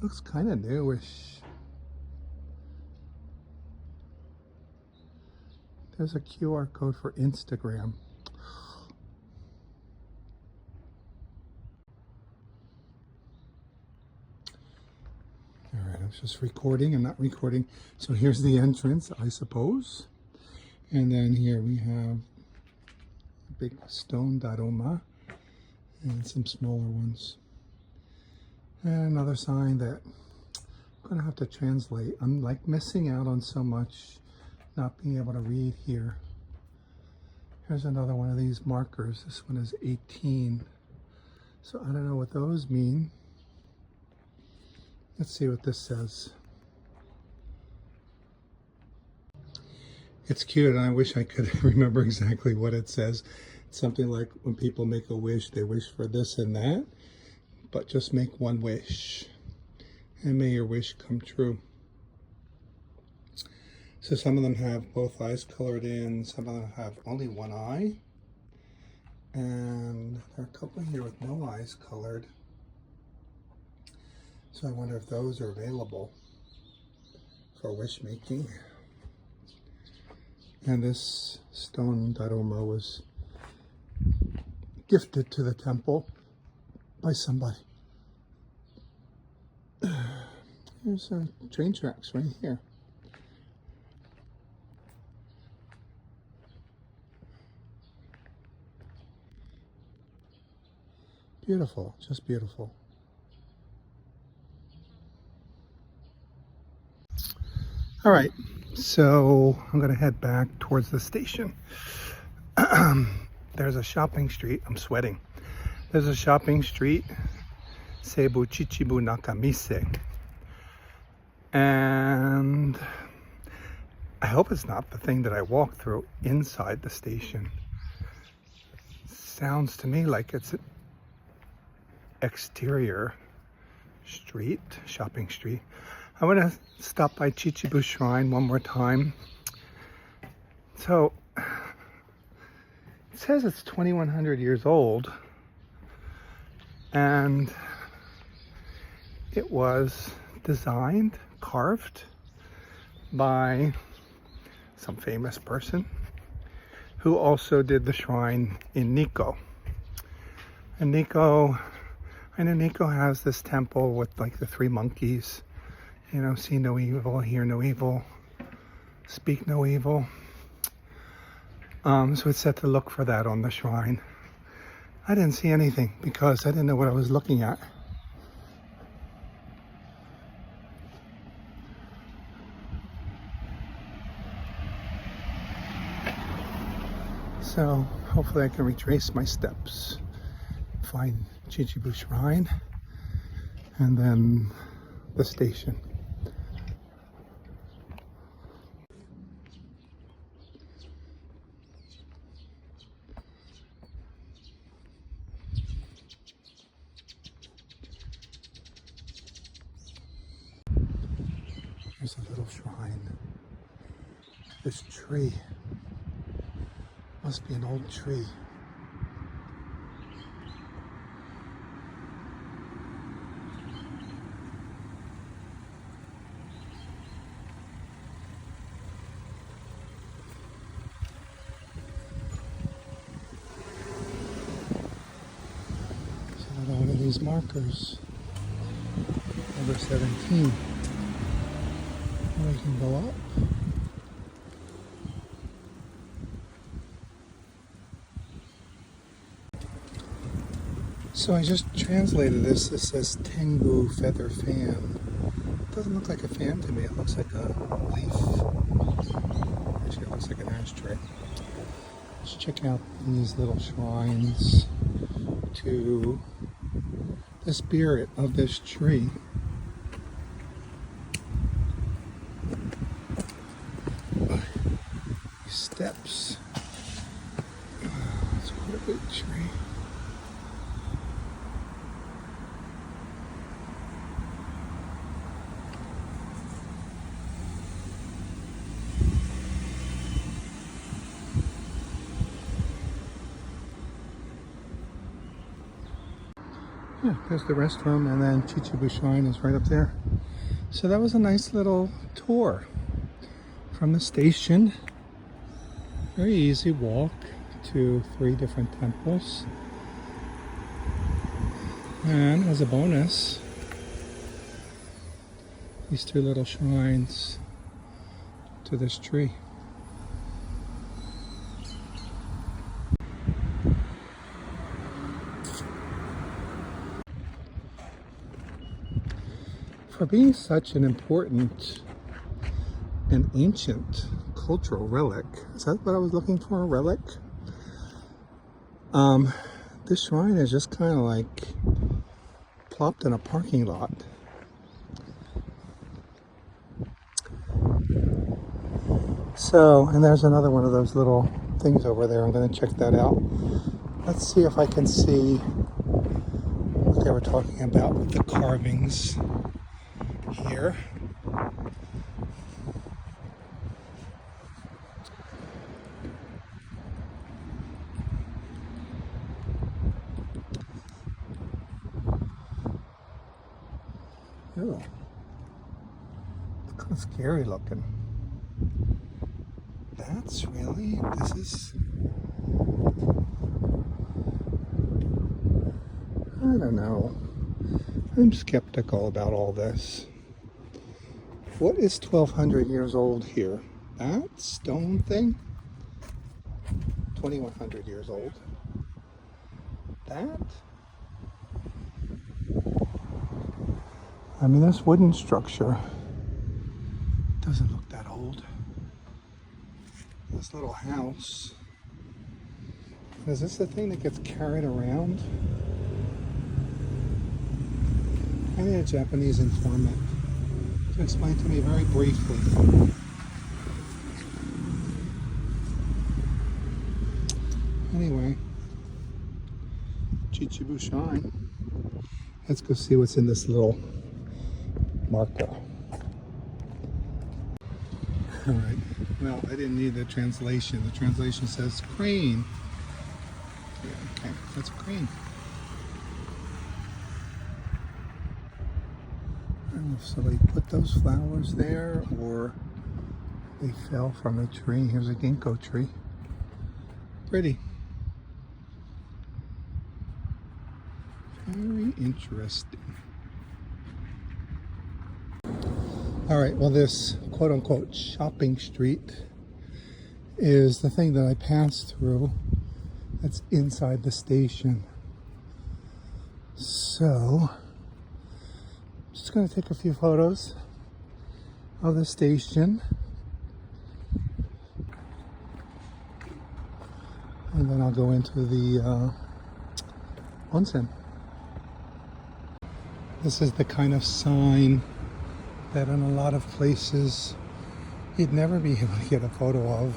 Looks kind of newish. There's a QR code for Instagram. All right, I was just recording and not recording. So here's the entrance, I suppose. And then here we have a big stone Daruma and some smaller ones. And another sign that I'm going to have to translate. I'm like missing out on so much, not being able to read here. Here's another one of these markers. This one is 18. So I don't know what those mean. Let's see what this says. It's cute, and I wish I could remember exactly what it says. It something like when people make a wish, they wish for this and that, but just make one wish and may your wish come true. So some of them have both eyes colored in, some of them have only one eye, and there are a couple here with no eyes colored. So I wonder if those are available for wish making. And this stone daruma was gifted to the temple by somebody. There's train tracks right here. Beautiful, just beautiful. All right, so I'm gonna head back towards the station. There's a shopping street, I'm sweating. There's a shopping street, Seibu Chichibu Nakamise. And I hope it's not the thing that I walked through inside the station. Sounds to me like it's an exterior street, shopping street. I want to stop by Chichibu Shrine one more time. So, it says it's 2,100 years old, and it was designed, carved by some famous person who also did the shrine in Nikko. And Nikko, I know Nikko has this temple with like the 3 monkeys. You know, see no evil, hear no evil, speak no evil. So it's set to look for that on the shrine. I didn't see anything because I didn't know what I was looking at. So hopefully I can retrace my steps, find Chichibu Shrine, and then the station. There's a little shrine. This tree must be an old tree. So another one of these markers, number 17. We can go up. So I just translated this. It says Tengu feather fan. It doesn't look like a fan to me. It looks like a leaf. Actually, it looks like an ashtray. Let's check out these little shrines to the spirit of this tree. Steps. It's quite a big tree. Yeah, there's the restroom, and then Chichibu Shrine is right up there. So that was a nice little tour from the station. Very easy walk to 3 different temples. And as a bonus, these 2 little shrines to this tree. For being such an important and ancient cultural relic, is that what I was looking for, a relic? This shrine is just kind of like plopped in a parking lot. So, and there's another one of those little things over there. I'm going to check that out. Let's see if I can see what they were talking about with the carvings here. Ew. It's kind of scary looking. This is, I don't know. I'm skeptical about all this. What is 1,200 years old here? That stone thing? 2,100 years old. That? I mean, this wooden structure doesn't look that old. This little house. Is this the thing that gets carried around? I need a Japanese informant to explain to me very briefly. Anyway, Chichibu Shrine. Let's go see what's in this little marker. All right. Well, I didn't need the translation. The translation says crane. Yeah, okay, that's crane. I don't know if somebody put those flowers there or they fell from a tree. Here's a ginkgo tree. Pretty. Very interesting. All right, well, this quote-unquote shopping street is the thing that I passed through that's inside the station. So, I'm just going to take a few photos of the station. And then I'll go into the onsen. This is the kind of sign that in a lot of places you'd never be able to get a photo of,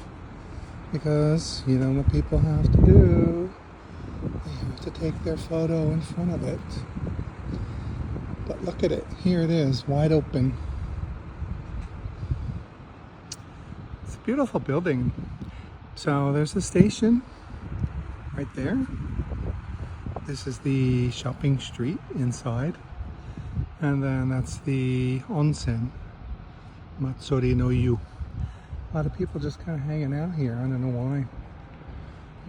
because you know what people have to do, they have to take their photo in front of it. But look at it, here it is, wide open. It's a beautiful building. So there's the station right there. This is the shopping street inside. And then that's the onsen, Matsuri no Yu. A lot of people just kind of hanging out here. I don't know why.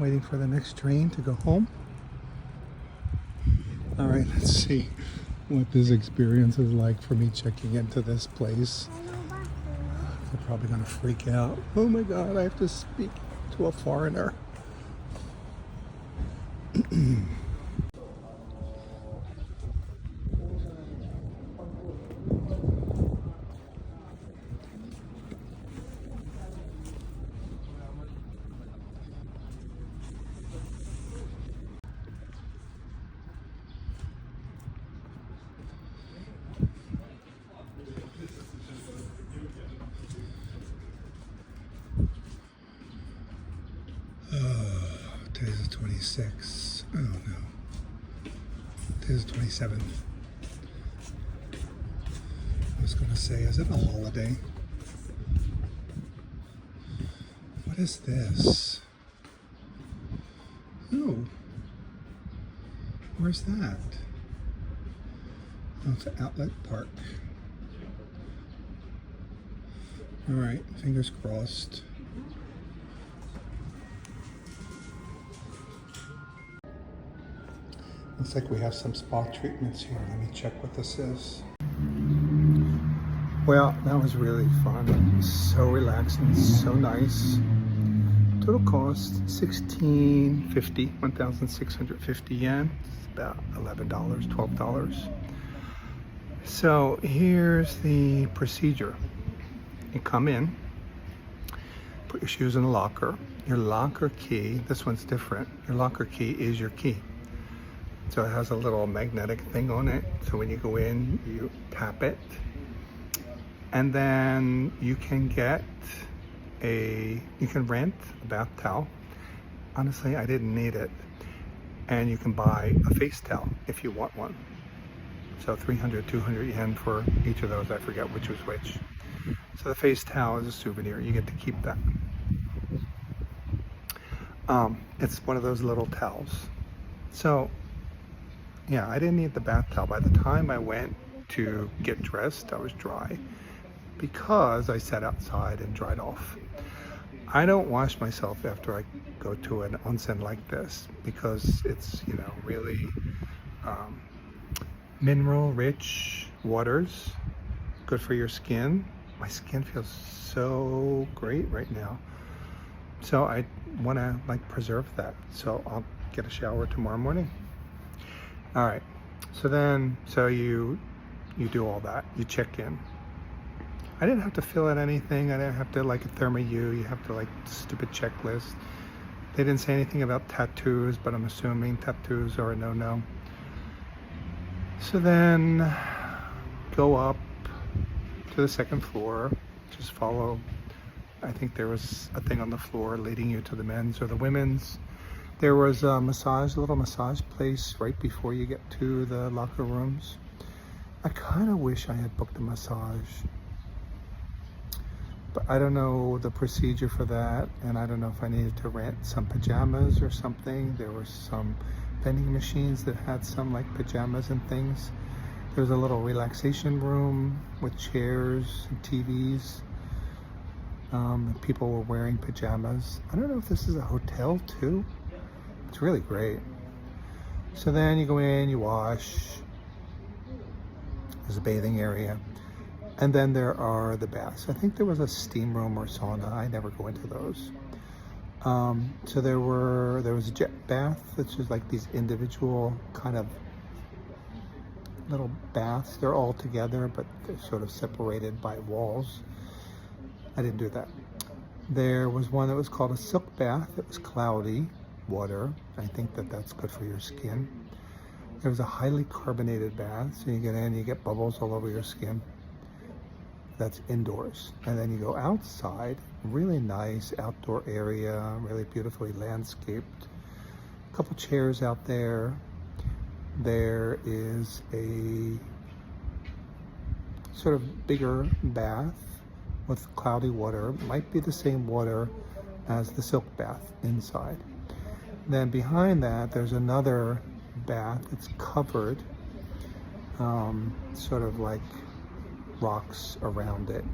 Waiting for the next train to go home. All right, let's see what this experience is like for me checking into this place. They're probably gonna freak out. Oh my God, I have to speak to a foreigner. Today's the 26th. Oh no. Today's the 27th. I was going to say, is it a holiday? What is this? Oh. Where's that? Oh, it's an outlet park. All right, fingers crossed. Looks like we have some spa treatments here. Let me check what this is. Well, that was really fun. So relaxing, so nice. Total cost $1,650, 1,650 yen. It's about $11, $12. So here's the procedure. You come in, put your shoes in a locker. Your locker key, this one's different. Your locker key is your key. So it has a little magnetic thing on it. So when you go in, you tap it. And then you can get you can rent a bath towel. Honestly, I didn't need it. And you can buy a face towel if you want one. So 300, 200 yen for each of those. I forget which was which. So the face towel is a souvenir. You get to keep that. It's one of those little towels. So yeah, I didn't need the bath towel. By the time I went to get dressed, I was dry because I sat outside and dried off. I don't wash myself after I go to an onsen like this because it's, you know, really mineral rich waters, good for your skin. My skin feels so great right now. So I want to like preserve that. So I'll get a shower tomorrow morning. All right. So you do all that. You check in. I didn't have to fill out anything. I didn't have to like a thermo-u. You have to like stupid checklist. They didn't say anything about tattoos, but I'm assuming tattoos are a no-no. So then go up to the second floor. Just follow. I think there was a thing on the floor leading you to the men's or the women's. There was a little massage place right before you get to the locker rooms. I kind of wish I had booked a massage, but I don't know the procedure for that, and I don't know if I needed to rent some pajamas or something. There were some vending machines that had some like pajamas and things. There was a little relaxation room with chairs and TVs. People were wearing pajamas. I don't know if this is a hotel too. It's really great. So then you go in, you wash. There's a bathing area. And then there are the baths. I think there was a steam room or sauna. I never go into those. So there was a jet bath, which is like these individual kind of little baths. They're all together, but they're sort of separated by walls. I didn't do that. There was one that was called a silk bath. It was cloudy water. I think that's good for your skin. There was a highly carbonated bath. So you get in, you get bubbles all over your skin. That's indoors. And then you go outside, really nice outdoor area, really beautifully landscaped. A couple chairs out there. There is a sort of bigger bath with cloudy water. It might be the same water as the silk bath inside. Then behind that, there's another bath. It's covered, sort of like rocks around it,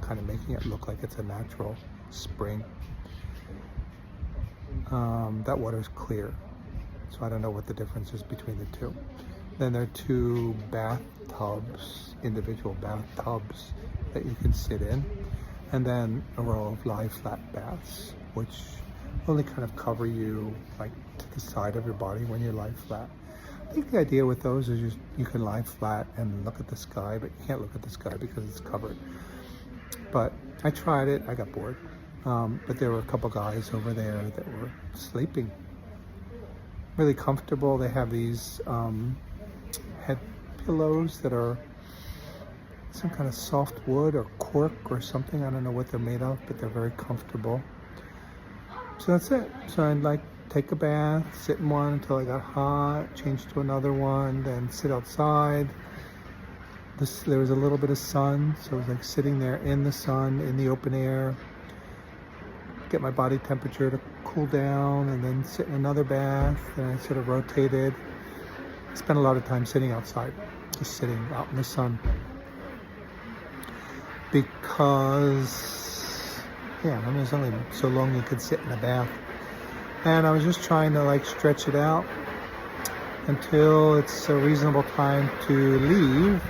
kind of making it look like it's a natural spring. That water is clear, so I don't know what the difference is between the two. Then there are two bathtubs, individual bathtubs that you can sit in, and then a row of lie flat baths, which only kind of cover you like to the side of your body when you lie flat. I think the idea with those is you can lie flat and look at the sky, but you can't look at the sky because it's covered. But I tried it, I got bored. But there were a couple guys over there that were sleeping. Really comfortable. They have these head pillows that are some kind of soft wood or cork or something. I don't know what they're made of, but they're very comfortable. So that's it. So I'd like take a bath, sit in one until I got hot, change to another one, then sit outside. There was a little bit of sun, so I was like sitting there in the sun, in the open air, get my body temperature to cool down, and then sit in another bath, and I sort of rotated. I spent a lot of time sitting outside, just sitting out in the sun. Because, yeah, I mean, there's only so long you could sit in a bath. And I was just trying to like stretch it out until it's a reasonable time to leave.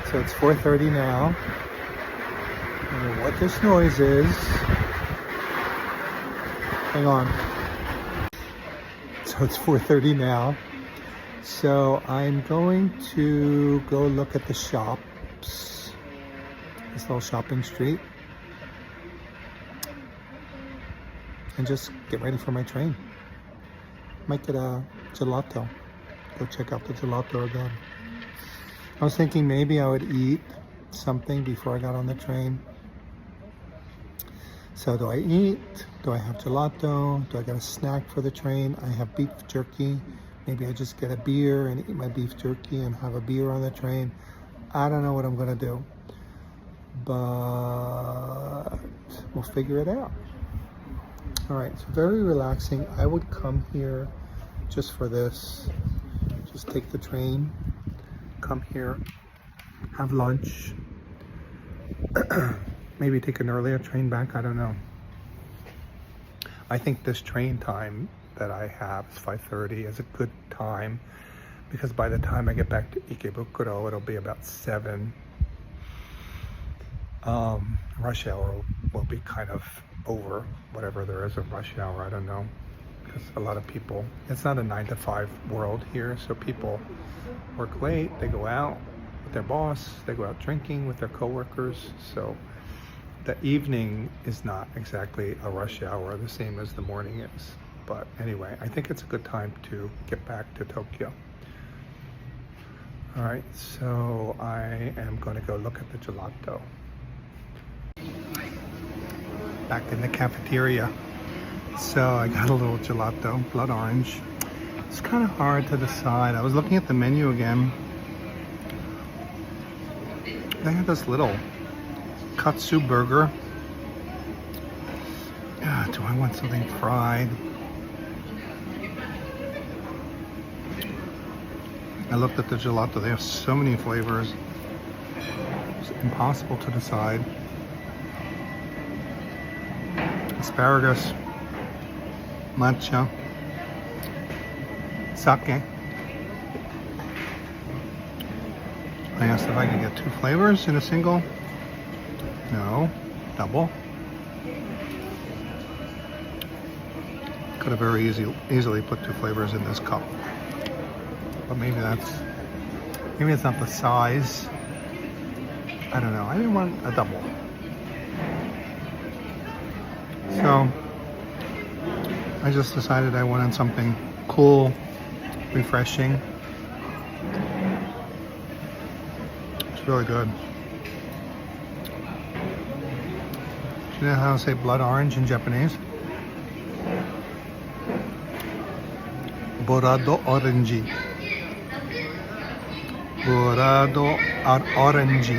So it's 4:30 now. I don't know what this noise is. Hang on. So it's 4:30 now. So I'm going to go look at the shops. This little shopping street. And just get ready for my train. Might get a gelato. Go check out the gelato again. I was thinking maybe I would eat something before I got on the train. So do I eat? Do I have gelato? Do I get a snack for the train? I have beef jerky. Maybe I just get a beer and eat my beef jerky and have a beer on the train. I don't know what I'm gonna do, but we'll figure it out. All right, so very relaxing. I would come here just for this. Just take the train, come here, have lunch, maybe take an earlier train back, I don't know. I think this train time that I have is 5:30 is a good time, because by the time I get back to Ikebukuro, it'll be about 7. Rush hour will be kind of over, whatever there is of rush hour, I don't know. Because a lot of people, it's not a 9 to 5 world here, so people work late, they go out with their boss, they go out drinking with their coworkers, so the evening is not exactly a rush hour, the same as the morning is. But anyway, I think it's a good time to get back to Tokyo. All right, so I am going to go look at the gelato. Back in the cafeteria. So I got a little gelato, blood orange. It's kind of hard to decide. I was looking at the menu again. They have this little katsu burger. Do I want something fried? I looked at the gelato. They have so many flavors. It's impossible to decide. Asparagus, matcha, sake. I asked if I could get 2 flavors in a single. No, double. Could have very easily put 2 flavors in this cup. But maybe it's not the size. I don't know. I didn't want a double. So I just decided I wanted something cool, refreshing. It's really good. Do you know how to say blood orange in Japanese? Borado orange. Borado orange.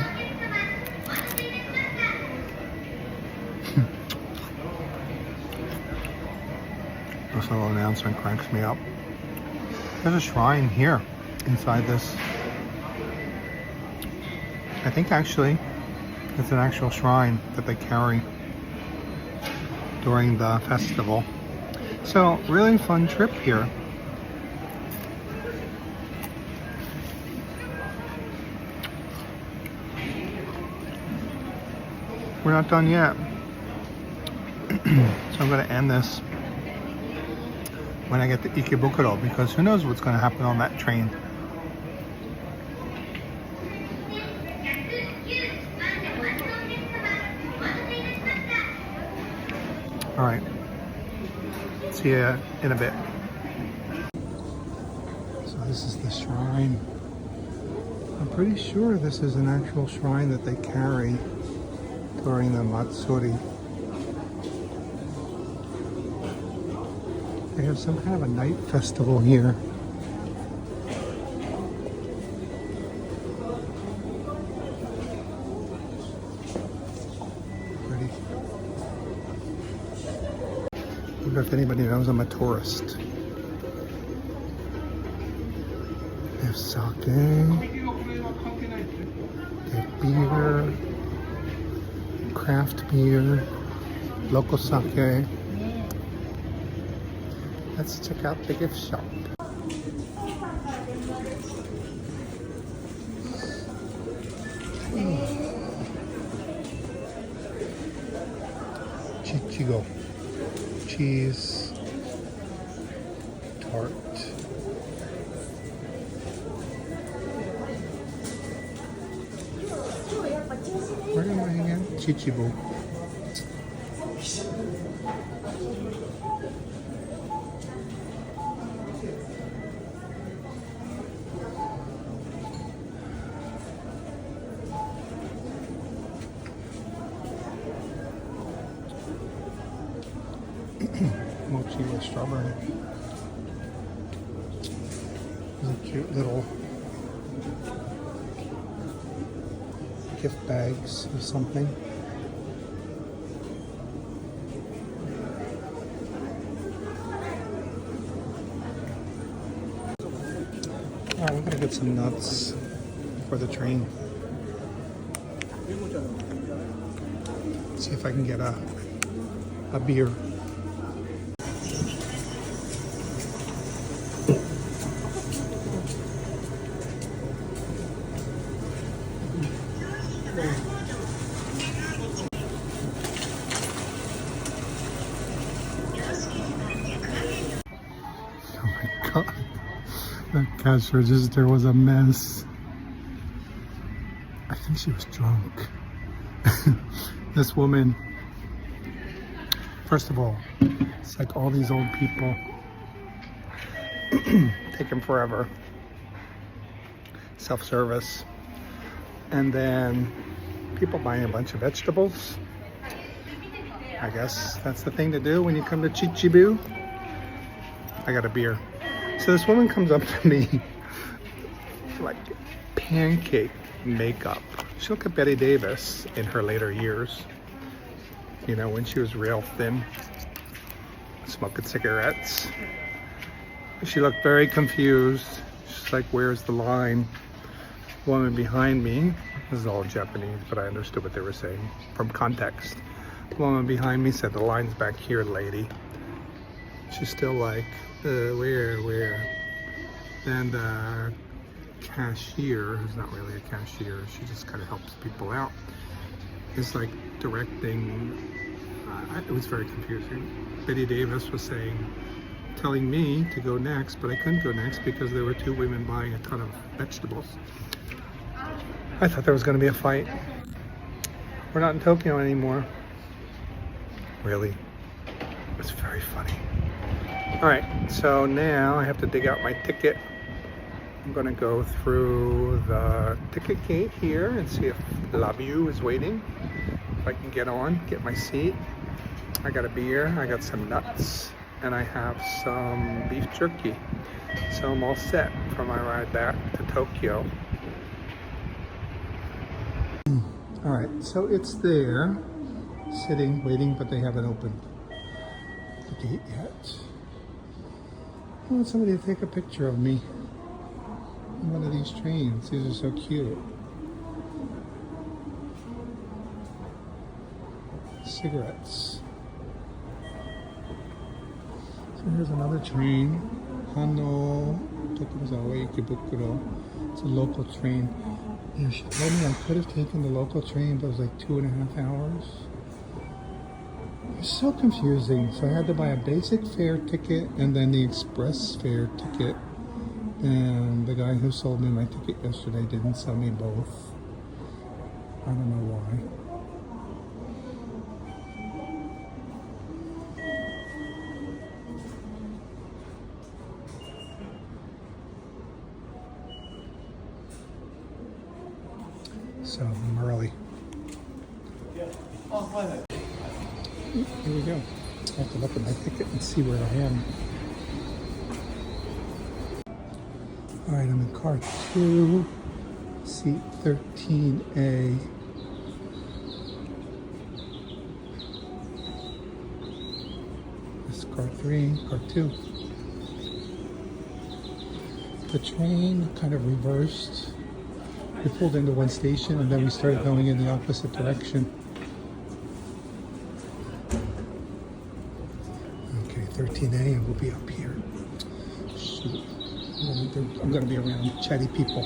This little announcement cranks me up. There's a shrine here inside this. I think actually it's an actual shrine that they carry during the festival. So really fun trip here. We're not done yet. So I'm going to end this when I get to Ikebukuro, because who knows what's going to happen on that train. All right, see you in a bit. So this is the shrine. I'm pretty sure this is an actual shrine that they carry during the Matsuri. They have some kind of a night festival here. Pretty. I wonder if anybody knows I'm a tourist. They have sake. They have beer. Craft beer. Local sake. Let's check out the gift shop. Chichibu cheese tart. Where am I again? Chichibu. Mochi with strawberry. These are cute little gift bags or something. Alright, we're gonna get some nuts for the train. See if I can get a beer. Oh my god, that cash register was a mess. I think she was drunk. This woman, first of all, it's like all these old people taking forever. Self-service. And then people buying a bunch of vegetables. I guess that's the thing to do when you come to Chichibu. I got a beer. So this woman comes up to me like pancake makeup. She looked at Betty Davis in her later years. You know, when she was real thin, smoking cigarettes. She looked very confused. She's like, where's the line? The woman behind me, this is all Japanese, but I understood what they were saying from context. The woman behind me said, the line's back here, lady. She's still like, where? And the cashier, who's not really a cashier, she just kind of helps people out, is like directing. It was very confusing. Betty Davis was telling me to go next, but I couldn't go next because there were two women buying a ton of vegetables. I thought there was going to be a fight. We're not in Tokyo anymore. Really? It was very funny. Alright, so now I have to dig out my ticket. I'm going to go through the ticket gate here and see if Laview is waiting. If I can get on, get my seat. I got a beer, I got some nuts, and I have some beef jerky. So I'm all set for my ride back to Tokyo. Alright, so it's there, sitting, waiting, but they haven't opened the gate yet. I want somebody to take a picture of me on one of these trains. These are so cute. Cigarettes. So here's another train. Hano Tokuzawa Ikebukuro. It's a local train. Yeah, she told me I could have taken the local train, but it was like 2.5 hours. It was so confusing. So I had to buy a basic fare ticket and then the express fare ticket. And the guy who sold me my ticket yesterday didn't sell me both. I don't know why. So I'm early. Here we go. I have to look at my ticket and see where I am. All right, I'm in car 2, seat 13A. This is car 3, car 2. The train kind of reversed. We pulled into one station and then we started going in the opposite direction. Okay, 13A, and we'll be up here. Shoot. I'm going to be around chatty people.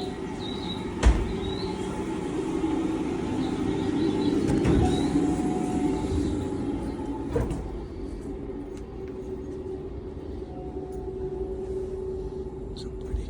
So pretty.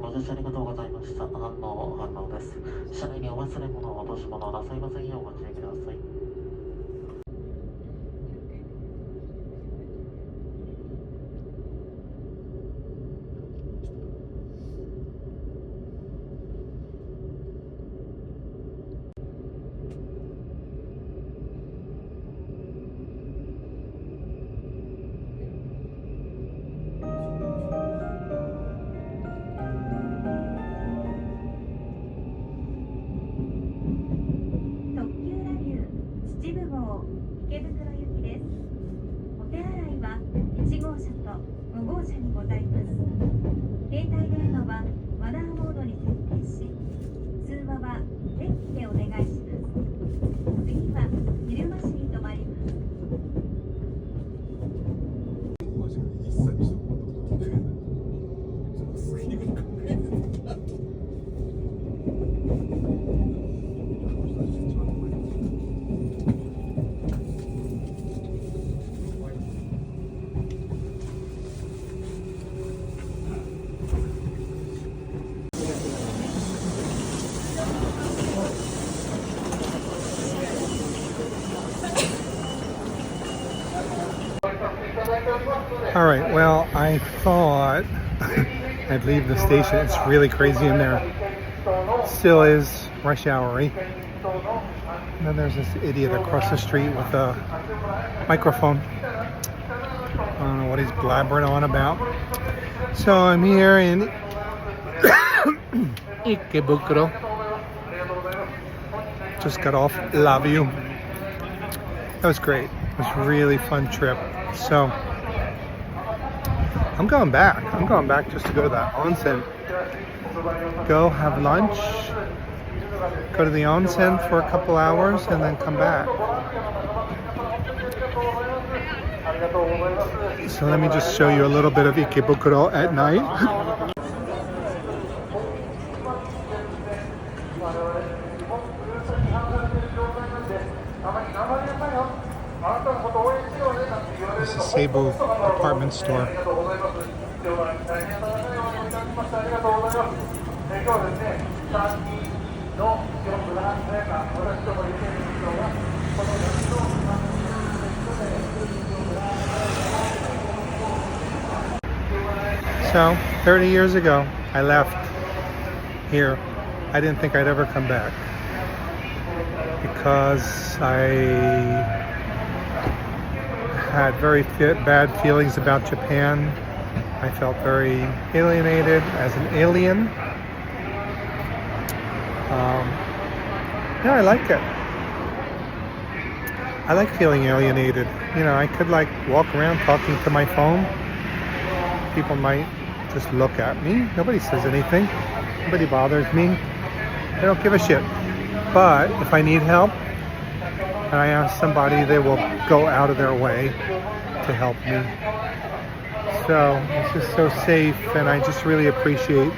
ご乗車ありがとうございました。反応です。車内にお忘れ物、落とし物なさいませんようご注意ください。特急ラビュー秩父号池袋行きです。お手洗いは1号車と5号車にございます。携帯電話はマナーモードに設定し、通話はデッキでお願いします。次は入間市に停まります。All right, well, I thought I'd leave the station. It's really crazy in there. Still is rush hour-y. And then there's this idiot across the street with a microphone. I don't know what he's blabbering on about. So I'm here in Ikebukuro. Just got off Laview. That was great. It was a really fun trip. So I'm going back. I'm going back just to go to that onsen. Go have lunch, go to the onsen for a couple hours, and then come back. So let me just show you a little bit of Ikebukuro at night. This is Seibu department store. So, 30 years ago, I left here. I didn't think I'd ever come back because I had very bad feelings about Japan. I felt very alienated as an alien. Yeah, I like it. I like feeling alienated. You know, I could like walk around talking to my phone. People might just look at me. Nobody says anything. Nobody bothers me. I don't give a shit. But if I need help and I ask somebody, they will go out of their way to help me. So it's just so safe, and I just really appreciate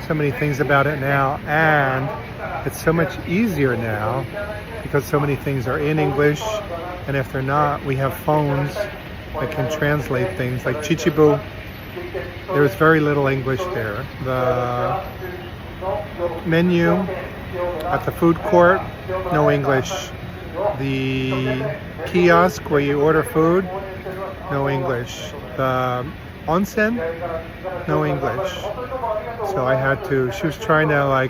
so many things about it now. And it's so much easier now because so many things are in English, and if they're not, we have phones that can translate things. Like Chichibu, there's very little English there. The menu at the food court, no English. The kiosk where you order food, no English. The onsen, no English. So I had to, she was trying to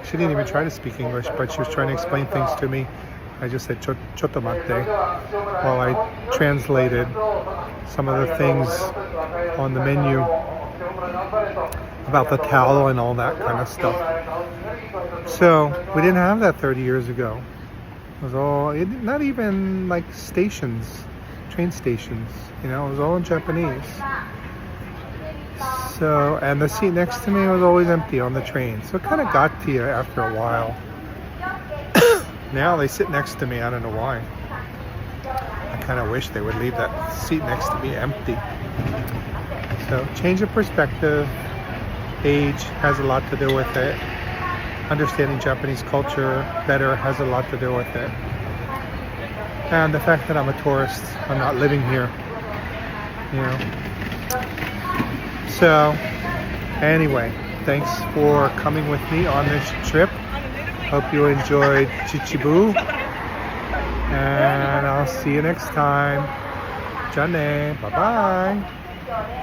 she didn't even try to speak English, but she was trying to explain things to me. I just said chotomate while I translated some of the things on the menu about the towel and all that kind of stuff. So we didn't have that 30 years ago. It was all, not even like stations, train stations, you know, it was all in Japanese. So, and the seat next to me was always empty on the train. So it kind of got to you after a while. Now they sit next to me, I don't know why. I kind of wish they would leave that seat next to me empty. So change of perspective, age has a lot to do with it. Understanding Japanese culture better has a lot to do with it. And the fact that I'm a tourist, I'm not living here, you know. So, anyway, thanks for coming with me on this trip. Hope you enjoyed Chichibu. And I'll see you next time. Jane, bye-bye.